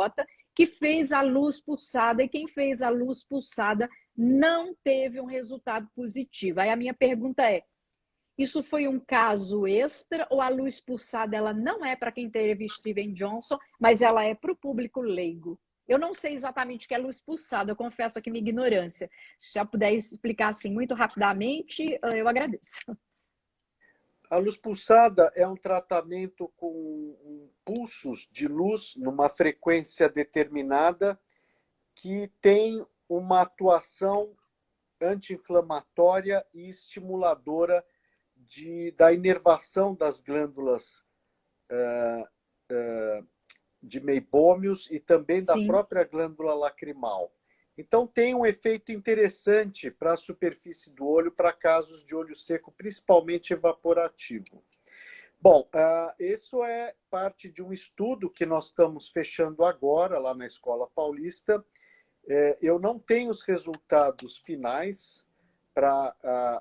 que fez a luz pulsada, e quem fez a luz pulsada não teve um resultado positivo. Aí a minha pergunta é, isso foi um caso extra ou a luz pulsada ela não é para quem teve Steven Johnson, mas ela é para o público leigo? Eu não sei exatamente o que é luz pulsada, eu confesso aqui minha ignorância. Se já puder explicar assim muito rapidamente, eu agradeço. A luz pulsada é um tratamento com pulsos de luz numa frequência determinada que tem uma atuação anti-inflamatória e estimuladora da inervação das glândulas de meibômios e também da própria glândula lacrimal. Então, tem um efeito interessante para a superfície do olho, para casos de olho seco, principalmente evaporativo. Bom, isso é parte de um estudo que nós estamos fechando agora, lá na Escola Paulista. Eu não tenho os resultados finais para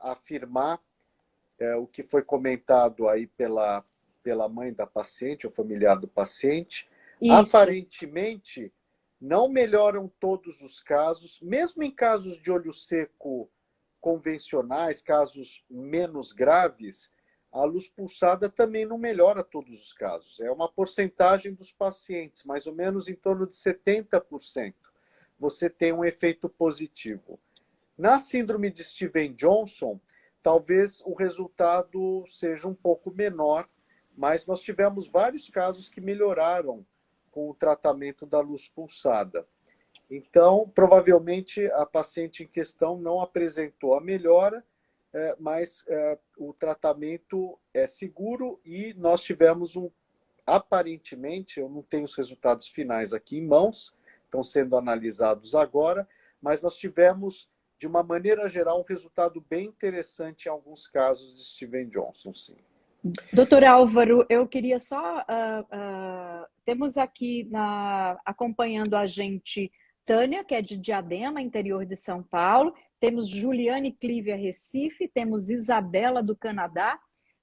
afirmar o que foi comentado aí pela mãe da paciente, ou familiar do paciente. Isso. Aparentemente, não melhoram todos os casos, mesmo em casos de olho seco convencionais, casos menos graves, a luz pulsada também não melhora todos os casos. É uma porcentagem dos pacientes, mais ou menos em torno de 70%. Você tem um efeito positivo. Na síndrome de Steven Johnson, talvez o resultado seja um pouco menor, mas nós tivemos vários casos que melhoraram com o tratamento da luz pulsada. Então, provavelmente, a paciente em questão não apresentou a melhora, mas o tratamento é seguro e nós tivemos aparentemente, eu não tenho os resultados finais aqui em mãos, estão sendo analisados agora, mas nós tivemos, de uma maneira geral, um resultado bem interessante em alguns casos de Steven Johnson, sim. Doutor Álvaro, eu queria só... temos aqui acompanhando a gente Tânia, que é de Diadema, interior de São Paulo. Temos Juliane Clívia, Recife. Temos Isabela, do Canadá.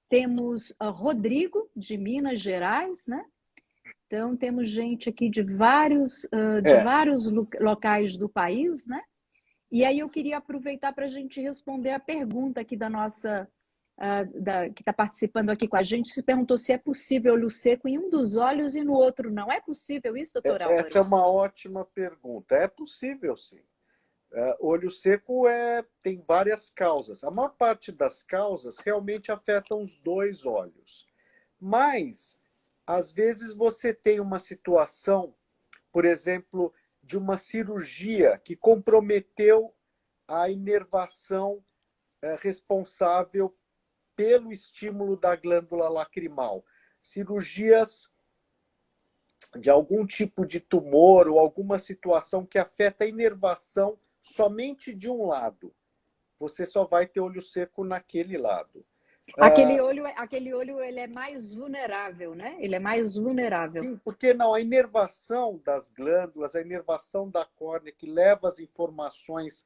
Temos Rodrigo, de Minas Gerais, né? Então, temos gente aqui de vários locais do país, né? E aí eu queria aproveitar para a gente responder a pergunta aqui da nossa... que está participando aqui com a gente, se perguntou se é possível olho seco em um dos olhos e no outro não. É possível isso, doutor Álvaro? Essa é uma ótima pergunta. É possível, sim. Olho seco tem várias causas. A maior parte das causas realmente afetam os dois olhos. Mas, às vezes, você tem uma situação, por exemplo, de uma cirurgia que comprometeu a inervação responsável pelo estímulo da glândula lacrimal. Cirurgias de algum tipo de tumor ou alguma situação que afeta a inervação somente de um lado. Você só vai ter olho seco naquele lado. Aquele olho ele é mais vulnerável, né? Ele é mais vulnerável. Sim, porque não, a inervação das glândulas, a inervação da córnea que leva as informações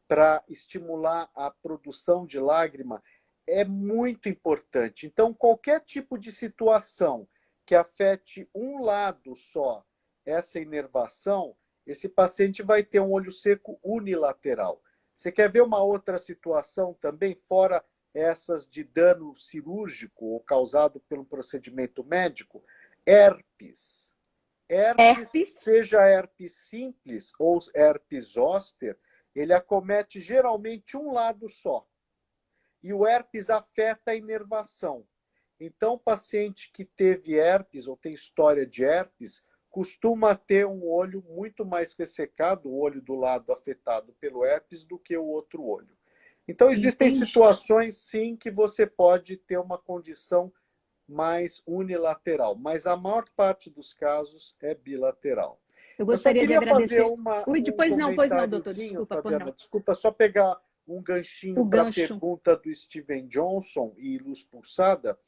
para estimular a produção de lágrima é muito importante. Então, qualquer tipo de situação que afete um lado só essa inervação, esse paciente vai ter um olho seco unilateral. Você quer ver uma outra situação também, fora essas de dano cirúrgico ou causado pelo procedimento médico? Herpes. Herpes, seja herpes simples ou herpes zoster, ele acomete geralmente um lado só. E o herpes afeta a inervação. Então, o paciente que teve herpes ou tem história de herpes costuma ter um olho muito mais ressecado, o olho do lado afetado pelo herpes, do que o outro olho. Então, existem situações, sim, que você pode ter uma condição mais unilateral, mas a maior parte dos casos é bilateral. Eu gostaria de agradecer. Pois não, doutor, desculpa, Fabiana, desculpa, só pegar um ganchinho para a pergunta do Steven Johnson e luz pulsada.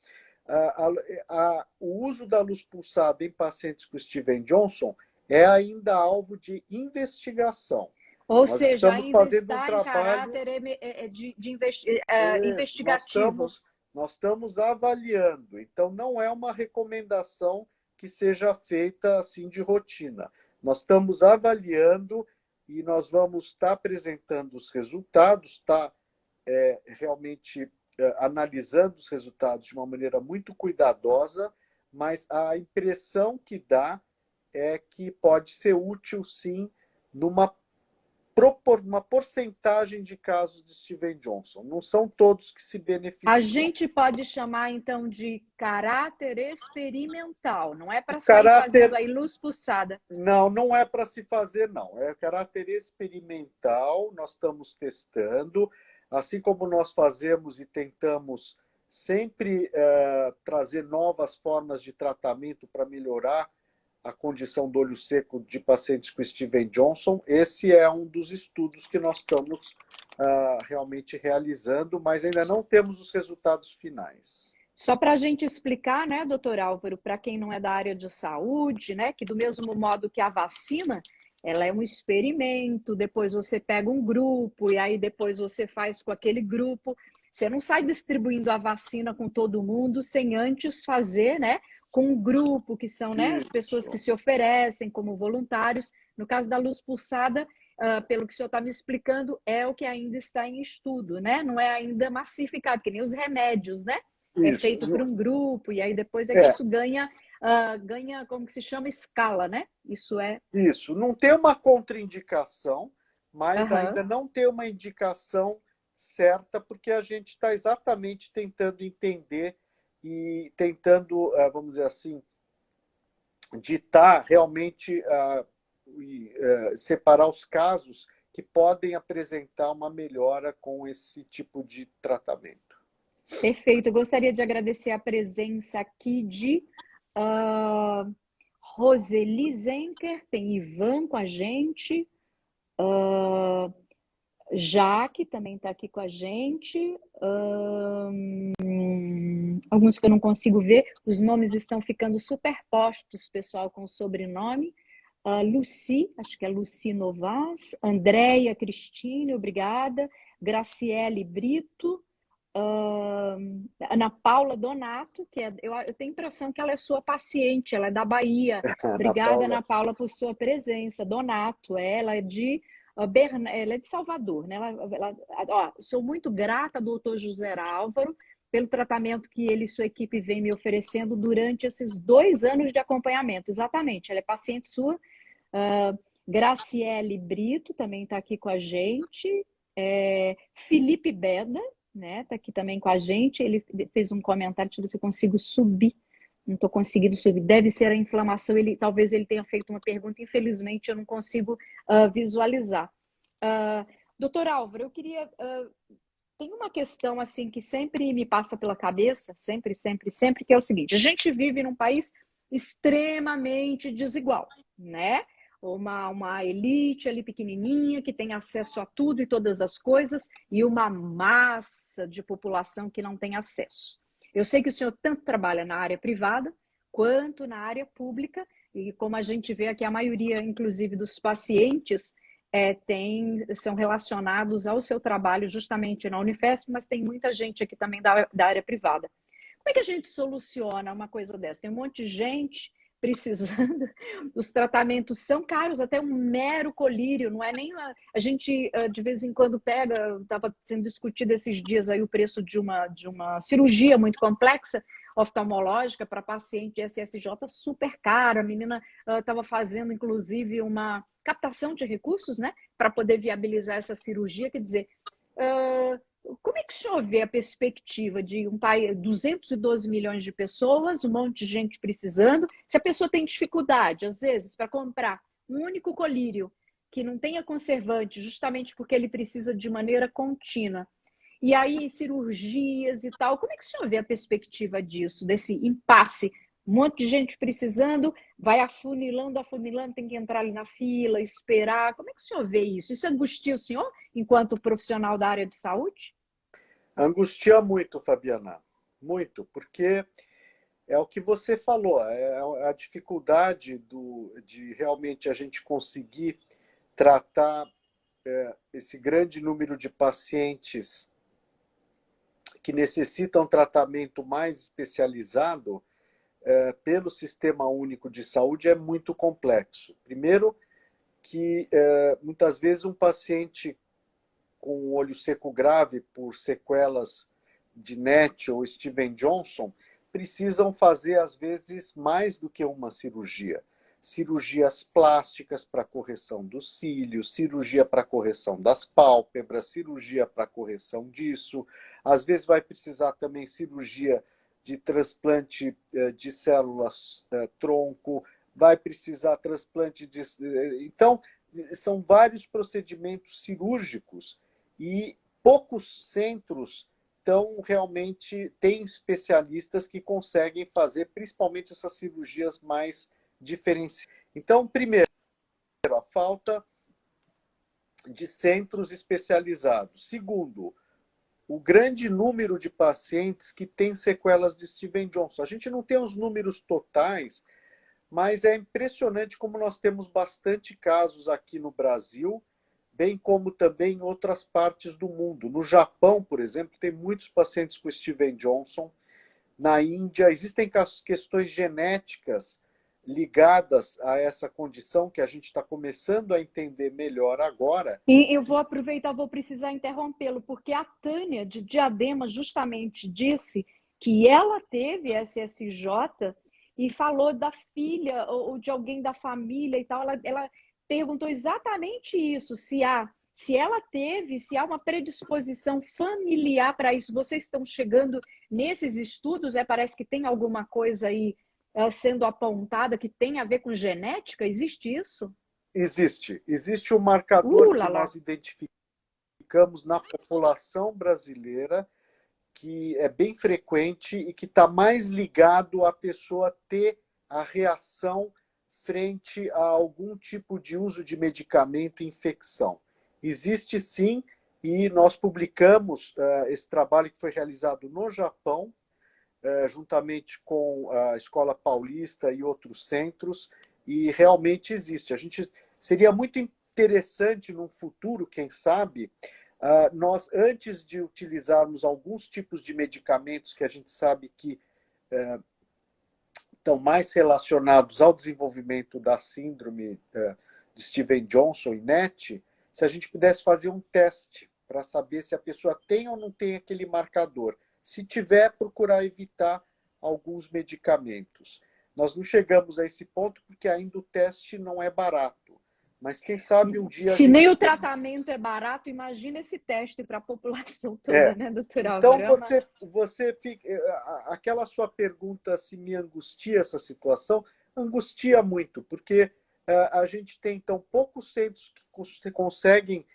O uso da luz pulsada em pacientes com Steven Johnson é ainda alvo de investigação. Ou seja, ainda fazendo está em caráter investigativo. Nós estamos avaliando, então não é uma recomendação que seja feita assim de rotina. Nós estamos avaliando e nós vamos estar apresentando os resultados, realmente analisando os resultados de uma maneira muito cuidadosa, mas a impressão que dá é que pode ser útil, sim, numa uma porcentagem de casos de Steven Johnson. Não são todos que se beneficiam. A gente pode chamar, então, de caráter experimental. Não é para sair fazendo aí luz pulsada. Não, não é para se fazer, não. É caráter experimental. Nós estamos testando. Assim como nós fazemos e tentamos sempre trazer novas formas de tratamento para melhorar a condição do olho seco de pacientes com Steven Johnson. Esse é um dos estudos que nós estamos realmente realizando, mas ainda não temos os resultados finais. Só para a gente explicar, né, doutor Álvaro, para quem não é da área de saúde, né, que do mesmo modo que a vacina, ela é um experimento, depois você pega um grupo e aí depois você faz com aquele grupo. Você não sai distribuindo a vacina com todo mundo sem antes fazer, né, com um grupo, que são, né, as pessoas que se oferecem como voluntários. No caso da luz pulsada, pelo que o senhor está me explicando, é o que ainda está em estudo, né? Não é ainda massificado, que nem os remédios, né? Isso. É feito por um grupo, e aí depois que isso ganha, como que se chama, escala, né? Isso. Não tem uma contraindicação, mas ainda não tem uma indicação certa, porque a gente está exatamente tentando entender e tentando, vamos dizer assim, ditar realmente separar os casos que podem apresentar uma melhora com esse tipo de tratamento. Perfeito. Eu gostaria de agradecer a presença aqui de Roseli Zenker, tem Ivan com a gente, Jaque também está aqui com a gente, alguns que eu não consigo ver, os nomes estão ficando superpostos, pessoal, com o sobrenome. Lucy, acho que é Lucy Novas, Andréia Cristine, obrigada, Graciele Brito, Ana Paula Donato, que eu tenho a impressão que ela é sua paciente, ela é da Bahia. Obrigada, Ana Paula, por sua presença. Donato, ela é de ela é de Salvador, né? Sou muito grata ao doutor José Álvaro pelo tratamento que ele e sua equipe vem me oferecendo durante esses 2 anos de acompanhamento. Exatamente, ela é paciente sua. Graciele Brito também está aqui com a gente. Felipe Beda, né, tá aqui também com a gente. Ele fez um comentário, deixa eu ver se eu consigo subir. Não estou conseguindo subir. Deve ser a inflamação. Talvez ele tenha feito uma pergunta. Infelizmente, eu não consigo visualizar. Doutor Álvaro, eu queria... tem uma questão assim que sempre me passa pela cabeça, sempre, que é o seguinte: a gente vive num país extremamente desigual, né? Uma elite ali pequenininha que tem acesso a tudo e todas as coisas e uma massa de população que não tem acesso. Eu sei que o senhor tanto trabalha na área privada quanto na área pública e como a gente vê aqui, a maioria, inclusive, dos pacientes são relacionados ao seu trabalho justamente na Unifesp, mas tem muita gente aqui também da área privada. Como é que a gente soluciona uma coisa dessa? Tem um monte de gente precisando, os tratamentos são caros, até um mero colírio, não é nem a gente de vez em quando pega, estava sendo discutido esses dias aí o preço de uma cirurgia muito complexa, oftalmológica para paciente de SSJ super cara, a menina estava fazendo inclusive uma captação de recursos, né, para poder viabilizar essa cirurgia, quer dizer, como é que o senhor vê a perspectiva de um país, 212 milhões de pessoas, um monte de gente precisando, se a pessoa tem dificuldade, às vezes, para comprar um único colírio que não tenha conservante, justamente porque ele precisa de maneira contínua, e aí cirurgias e tal, como é que o senhor vê a perspectiva disso, desse impasse? Um monte de gente precisando, vai afunilando, tem que entrar ali na fila, esperar. Como é que o senhor vê isso? Isso angustia o senhor, enquanto profissional da área de saúde? Angustia muito, Fabiana. Muito, porque é o que você falou, é a dificuldade de realmente a gente conseguir tratar esse grande número de pacientes que necessitam tratamento mais especializado pelo Sistema Único de Saúde é muito complexo. Primeiro, que muitas vezes um paciente com olho seco grave por sequelas de NET ou Steven Johnson precisam fazer, às vezes, mais do que uma cirurgia. Cirurgias plásticas para correção dos cílios, cirurgia para correção das pálpebras, cirurgia para correção disso. Às vezes vai precisar também cirurgia de transplante de células tronco, vai precisar transplante de... Então, são vários procedimentos cirúrgicos e poucos centros realmente têm especialistas que conseguem fazer principalmente essas cirurgias mais diferenciadas. Então, primeiro, a falta de centros especializados. Segundo, o grande número de pacientes que têm sequelas de Steven Johnson. A gente não tem os números totais, mas é impressionante como nós temos bastante casos aqui no Brasil, bem como também em outras partes do mundo. No Japão, por exemplo, tem muitos pacientes com Steven Johnson. Na Índia, existem questões genéticas ligadas a essa condição que a gente está começando a entender melhor agora. E eu vou aproveitar, vou precisar interrompê-lo, porque a Tânia de Diadema justamente disse que ela teve SSJ e falou da filha ou de alguém da família e tal. Ela perguntou exatamente isso, se ela teve, se há uma predisposição familiar para isso. Vocês estão chegando nesses estudos, parece que tem alguma coisa aí sendo apontada que tem a ver com genética? Existe isso? Existe um marcador Lá, que lá. nós identificamos na população brasileira, que é bem frequente e que está mais ligado à pessoa ter a reação frente a algum tipo de uso de medicamento e infecção. Existe sim, e nós publicamos esse trabalho que foi realizado no Japão, juntamente com a Escola Paulista e outros centros, e realmente existe. Seria muito interessante num futuro, quem sabe, nós, antes de utilizarmos alguns tipos de medicamentos que a gente sabe que estão mais relacionados ao desenvolvimento da síndrome de Steven-Johnson e NET, se a gente pudesse fazer um teste para saber se a pessoa tem ou não tem aquele marcador. Se tiver, procurar evitar alguns medicamentos. Nós não chegamos a esse ponto porque ainda o teste não é barato. Mas quem sabe um dia a Se gente... nem o tratamento é barato, imagina esse teste para a população toda, né, doutor Então, Álvaro? você fica... Aquela sua pergunta se me angustia essa situação, angustia muito, porque a gente tem tão poucos centros que conseguem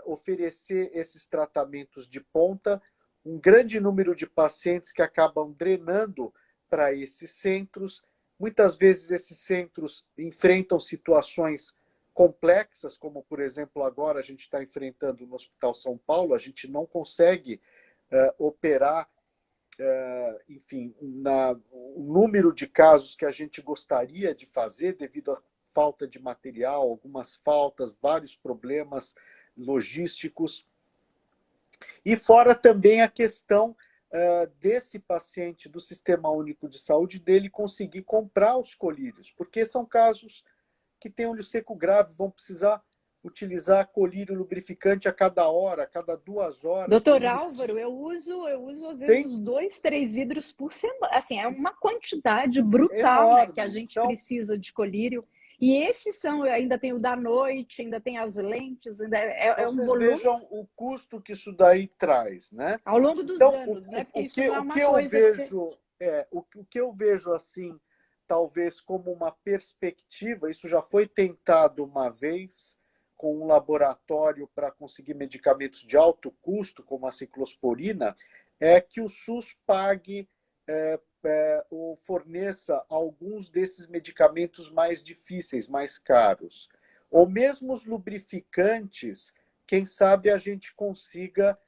oferecer esses tratamentos de ponta, um grande número de pacientes que acabam drenando para esses centros. Muitas vezes esses centros enfrentam situações complexas, como, por exemplo, agora a gente está enfrentando no Hospital São Paulo, a gente não consegue operar, enfim, o número de casos que a gente gostaria de fazer devido à falta de material, algumas faltas, vários problemas logísticos. E fora também a questão desse paciente do Sistema Único de Saúde, dele conseguir comprar os colírios, porque são casos que têm olho seco grave, vão precisar utilizar colírio lubrificante a cada hora, a cada 2 horas. Doutor Álvaro, eu uso às vezes 2, 3 vidros por semana. Assim, é uma quantidade brutal, né, que a gente precisa de colírio. E esses são, ainda tem o da noite, ainda tem as lentes, ainda é um volume. Vocês vejam o custo que isso daí traz, né? Ao longo dos anos, né? Porque isso não é uma coisa o que eu vejo assim, talvez como uma perspectiva, isso já foi tentado uma vez com um laboratório para conseguir medicamentos de alto custo, como a ciclosporina, é que o SUS pague ou forneça alguns desses medicamentos mais difíceis, mais caros. Ou mesmo os lubrificantes, quem sabe a gente consiga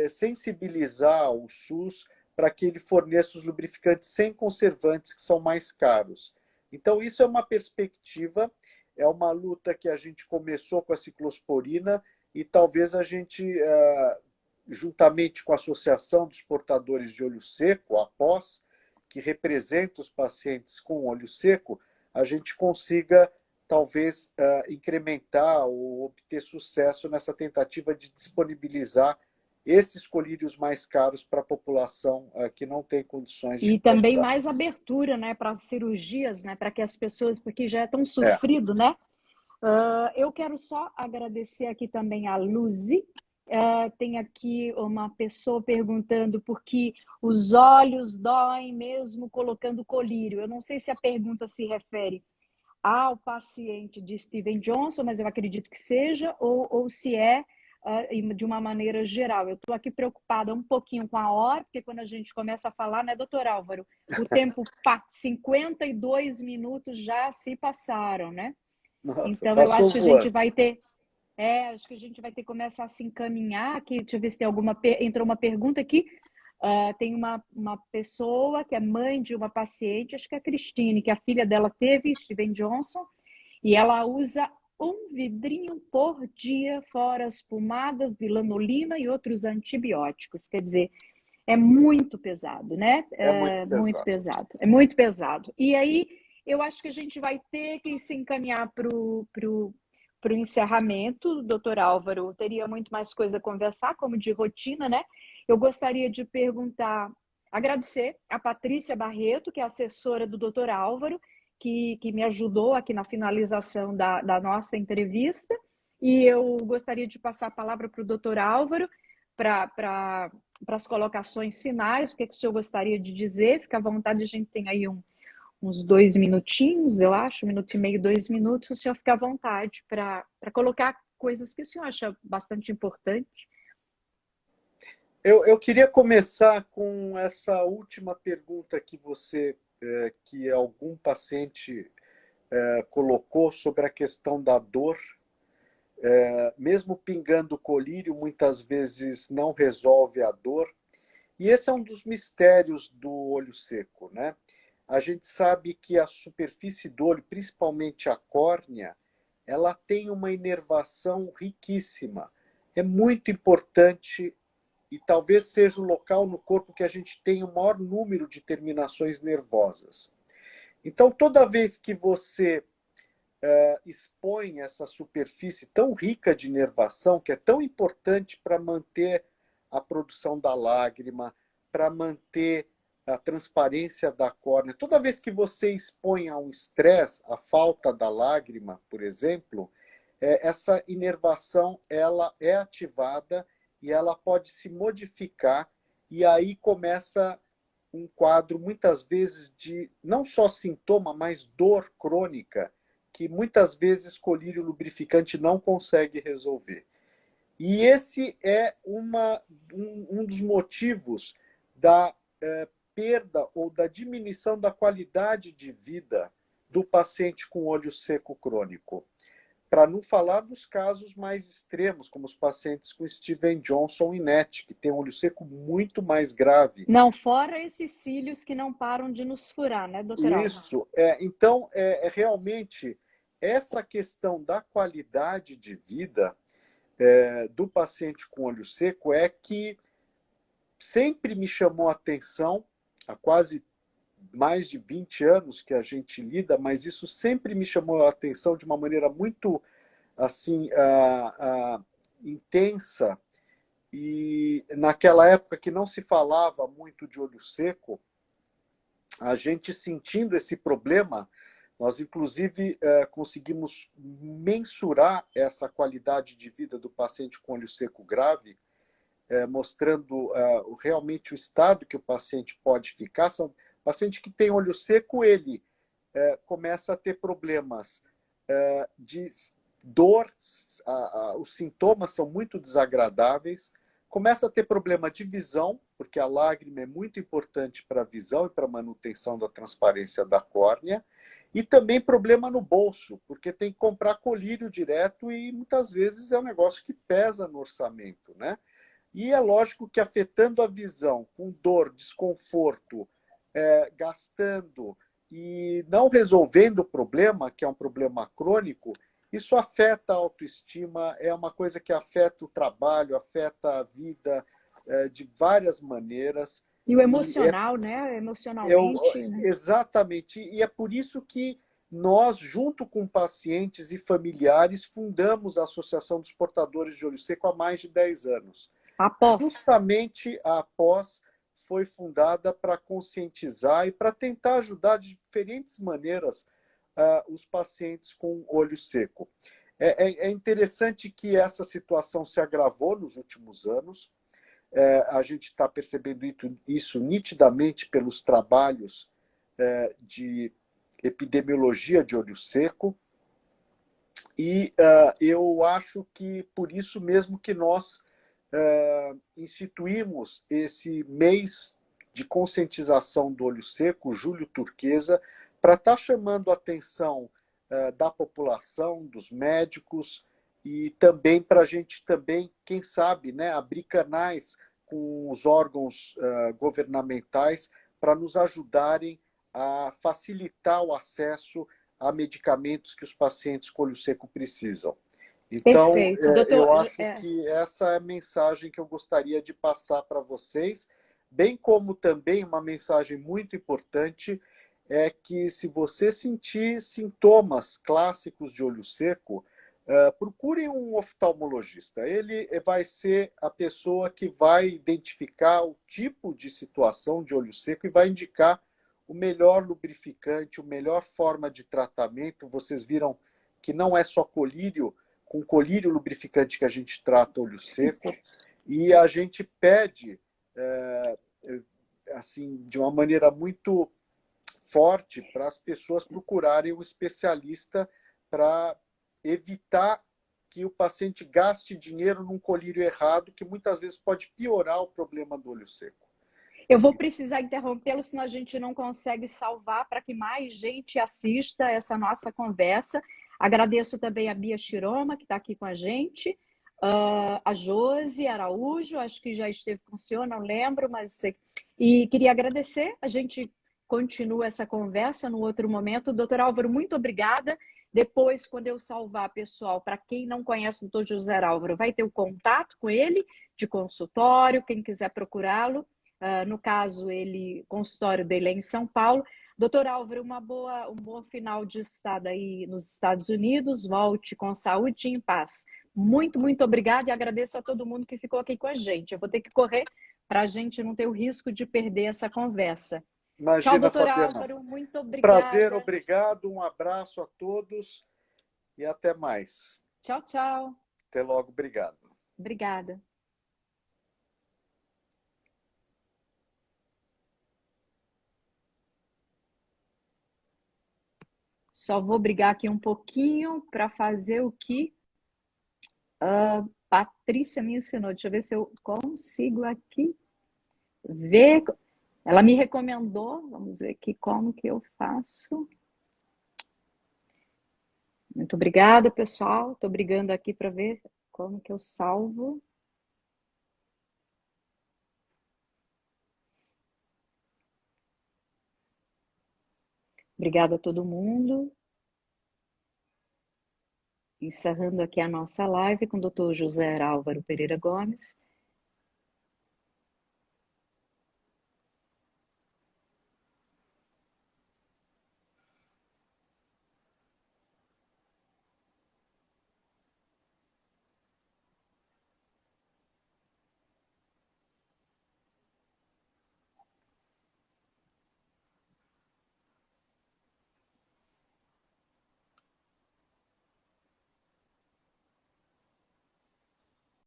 sensibilizar o SUS para que ele forneça os lubrificantes sem conservantes, que são mais caros. Então, isso é uma perspectiva, é uma luta que a gente começou com a ciclosporina e talvez a gente, juntamente com a Associação dos Portadores de Olho Seco, a APOS, que representa os pacientes com olho seco, a gente consiga talvez incrementar ou obter sucesso nessa tentativa de disponibilizar esses colírios mais caros para a população que não tem condições de... E também mais abertura, né, para cirurgias, né, para que as pessoas, porque já é tão sofrido, né? Eu quero só agradecer aqui também a Luzi. Tem aqui uma pessoa perguntando por que os olhos doem mesmo colocando colírio. Eu não sei se a pergunta se refere ao paciente de Steven-Johnson, mas eu acredito que seja, ou se é de uma maneira geral. Eu estou aqui preocupada um pouquinho com a hora, porque quando a gente começa a falar, né, doutor Álvaro, o tempo, 52 minutos já se passaram, né? Nossa, então, eu acho que a gente vai ter... acho que a gente vai ter que começar a se encaminhar aqui. Deixa eu ver se tem entrou uma pergunta aqui. Tem uma pessoa que é mãe de uma paciente, acho que é a Cristine, que a filha dela teve Steven-Johnson, e ela usa um vidrinho por dia, fora as pomadas de lanolina e outros antibióticos. Quer dizer, é muito pesado, né? muito pesado. É muito pesado. E aí, eu acho que a gente vai ter que se encaminhar para o encerramento. Doutor Álvaro, teria muito mais coisa a conversar, como de rotina, né? Eu gostaria de agradecer a Patrícia Barreto, que é assessora do doutor Álvaro, que me ajudou aqui na finalização da nossa entrevista. E eu gostaria de passar a palavra para o doutor Álvaro para as colocações finais. O que o senhor gostaria de dizer? Fica à vontade, a gente tem aí uns 2 minutinhos, eu acho, 1 minuto e meio, 2 minutos, o senhor fica à vontade para colocar coisas que o senhor acha bastante importante. Eu queria começar com essa última pergunta que algum paciente colocou sobre a questão da dor. Mesmo pingando colírio, muitas vezes não resolve a dor. E esse é um dos mistérios do olho seco, né? A gente sabe que a superfície do olho, principalmente a córnea, ela tem uma inervação riquíssima. É muito importante e talvez seja o local no corpo que a gente tem o maior número de terminações nervosas. Então, toda vez que você expõe essa superfície tão rica de inervação, que é tão importante para manter a produção da lágrima, para manter a transparência da córnea. Toda vez que você expõe a um estresse, a falta da lágrima, por exemplo, essa inervação ela é ativada e ela pode se modificar, e aí começa um quadro, muitas vezes, de não só sintoma, mas dor crônica, que muitas vezes colírio lubrificante não consegue resolver. E esse é um dos motivos da perda ou da diminuição da qualidade de vida do paciente com olho seco crônico. Para não falar dos casos mais extremos, como os pacientes com Steven Johnson e NET, que tem um olho seco muito mais grave. Não, fora esses cílios que não param de nos furar, né, doutor Álvaro? Isso. Então, realmente, essa questão da qualidade de vida do paciente com olho seco é que sempre me chamou a atenção, há quase mais de 20 anos que a gente lida, mas isso sempre me chamou a atenção de uma maneira muito assim, intensa. E naquela época que não se falava muito de olho seco, a gente sentindo esse problema, nós inclusive conseguimos mensurar essa qualidade de vida do paciente com olho seco grave, mostrando realmente o estado que o paciente pode ficar. O paciente que tem olho seco, ele começa a ter problemas de dor, os sintomas são muito desagradáveis, começa a ter problema de visão, porque a lágrima é muito importante para a visão e para a manutenção da transparência da córnea, e também problema no bolso, porque tem que comprar colírio direto e muitas vezes é um negócio que pesa no orçamento, né? E é lógico que afetando a visão, com dor, desconforto, gastando e não resolvendo o problema, que é um problema crônico, isso afeta a autoestima, é uma coisa que afeta o trabalho, afeta a vida de várias maneiras. E o emocional, né? Emocionalmente. Né? Exatamente. E é por isso que nós, junto com pacientes e familiares, fundamos a Associação dos Portadores de Olho Seco há mais de 10 anos. Justamente a APOS foi fundada para conscientizar e para tentar ajudar de diferentes maneiras os pacientes com olho seco. É interessante que essa situação se agravou nos últimos anos. A gente está percebendo isso nitidamente pelos trabalhos de epidemiologia de olho seco. E eu acho que por isso mesmo que nós instituímos esse mês de conscientização do olho seco, Julho Turquesa, para estar chamando a atenção da população, dos médicos, e também para a gente também, quem sabe, né, abrir canais com os órgãos governamentais para nos ajudarem a facilitar o acesso a medicamentos que os pacientes com olho seco precisam. Então, doutor, eu acho que essa é a mensagem que eu gostaria de passar para vocês, bem como também uma mensagem muito importante é que se você sentir sintomas clássicos de olho seco, procure um oftalmologista. Ele vai ser a pessoa que vai identificar o tipo de situação de olho seco e vai indicar o melhor lubrificante, a melhor forma de tratamento. Vocês viram que não é só colírio, com colírio lubrificante que a gente trata olho seco, e a gente pede, assim, de uma maneira muito forte para as pessoas procurarem um especialista para evitar que o paciente gaste dinheiro num colírio errado, que muitas vezes pode piorar o problema do olho seco. Eu vou precisar interrompê-lo, senão a gente não consegue salvar para que mais gente assista essa nossa conversa. Agradeço também a Bia Chiroma, que está aqui com a gente, a Josi Araújo, acho que já esteve com o senhor, não lembro, mas... E queria agradecer, a gente continua essa conversa no outro momento. Doutor Álvaro, muito obrigada. Depois, quando eu salvar, pessoal, para quem não conhece o doutor José Álvaro, vai ter o contato com ele, de consultório, quem quiser procurá-lo. No caso, o consultório dele é em São Paulo. Doutor Álvaro, um bom final de estada aí nos Estados Unidos. Volte com saúde e em paz. Muito, muito obrigada e agradeço a todo mundo que ficou aqui com a gente. Eu vou ter que correr para a gente não ter o risco de perder essa conversa. Imagina, Tchau, doutor Fabiana. Álvaro. Muito obrigada. Prazer, obrigado. Um abraço a todos e até mais. Tchau, tchau. Até logo, obrigado. Obrigada. Só vou brigar aqui um pouquinho para fazer o que a Patrícia me ensinou. Deixa eu ver se eu consigo aqui ver. Ela me recomendou. Vamos ver aqui como que eu faço. Muito obrigada, pessoal. Estou brigando aqui para ver como que eu salvo. Obrigada a todo mundo. Encerrando aqui a nossa live com o Dr. José Álvaro Pereira Gomes.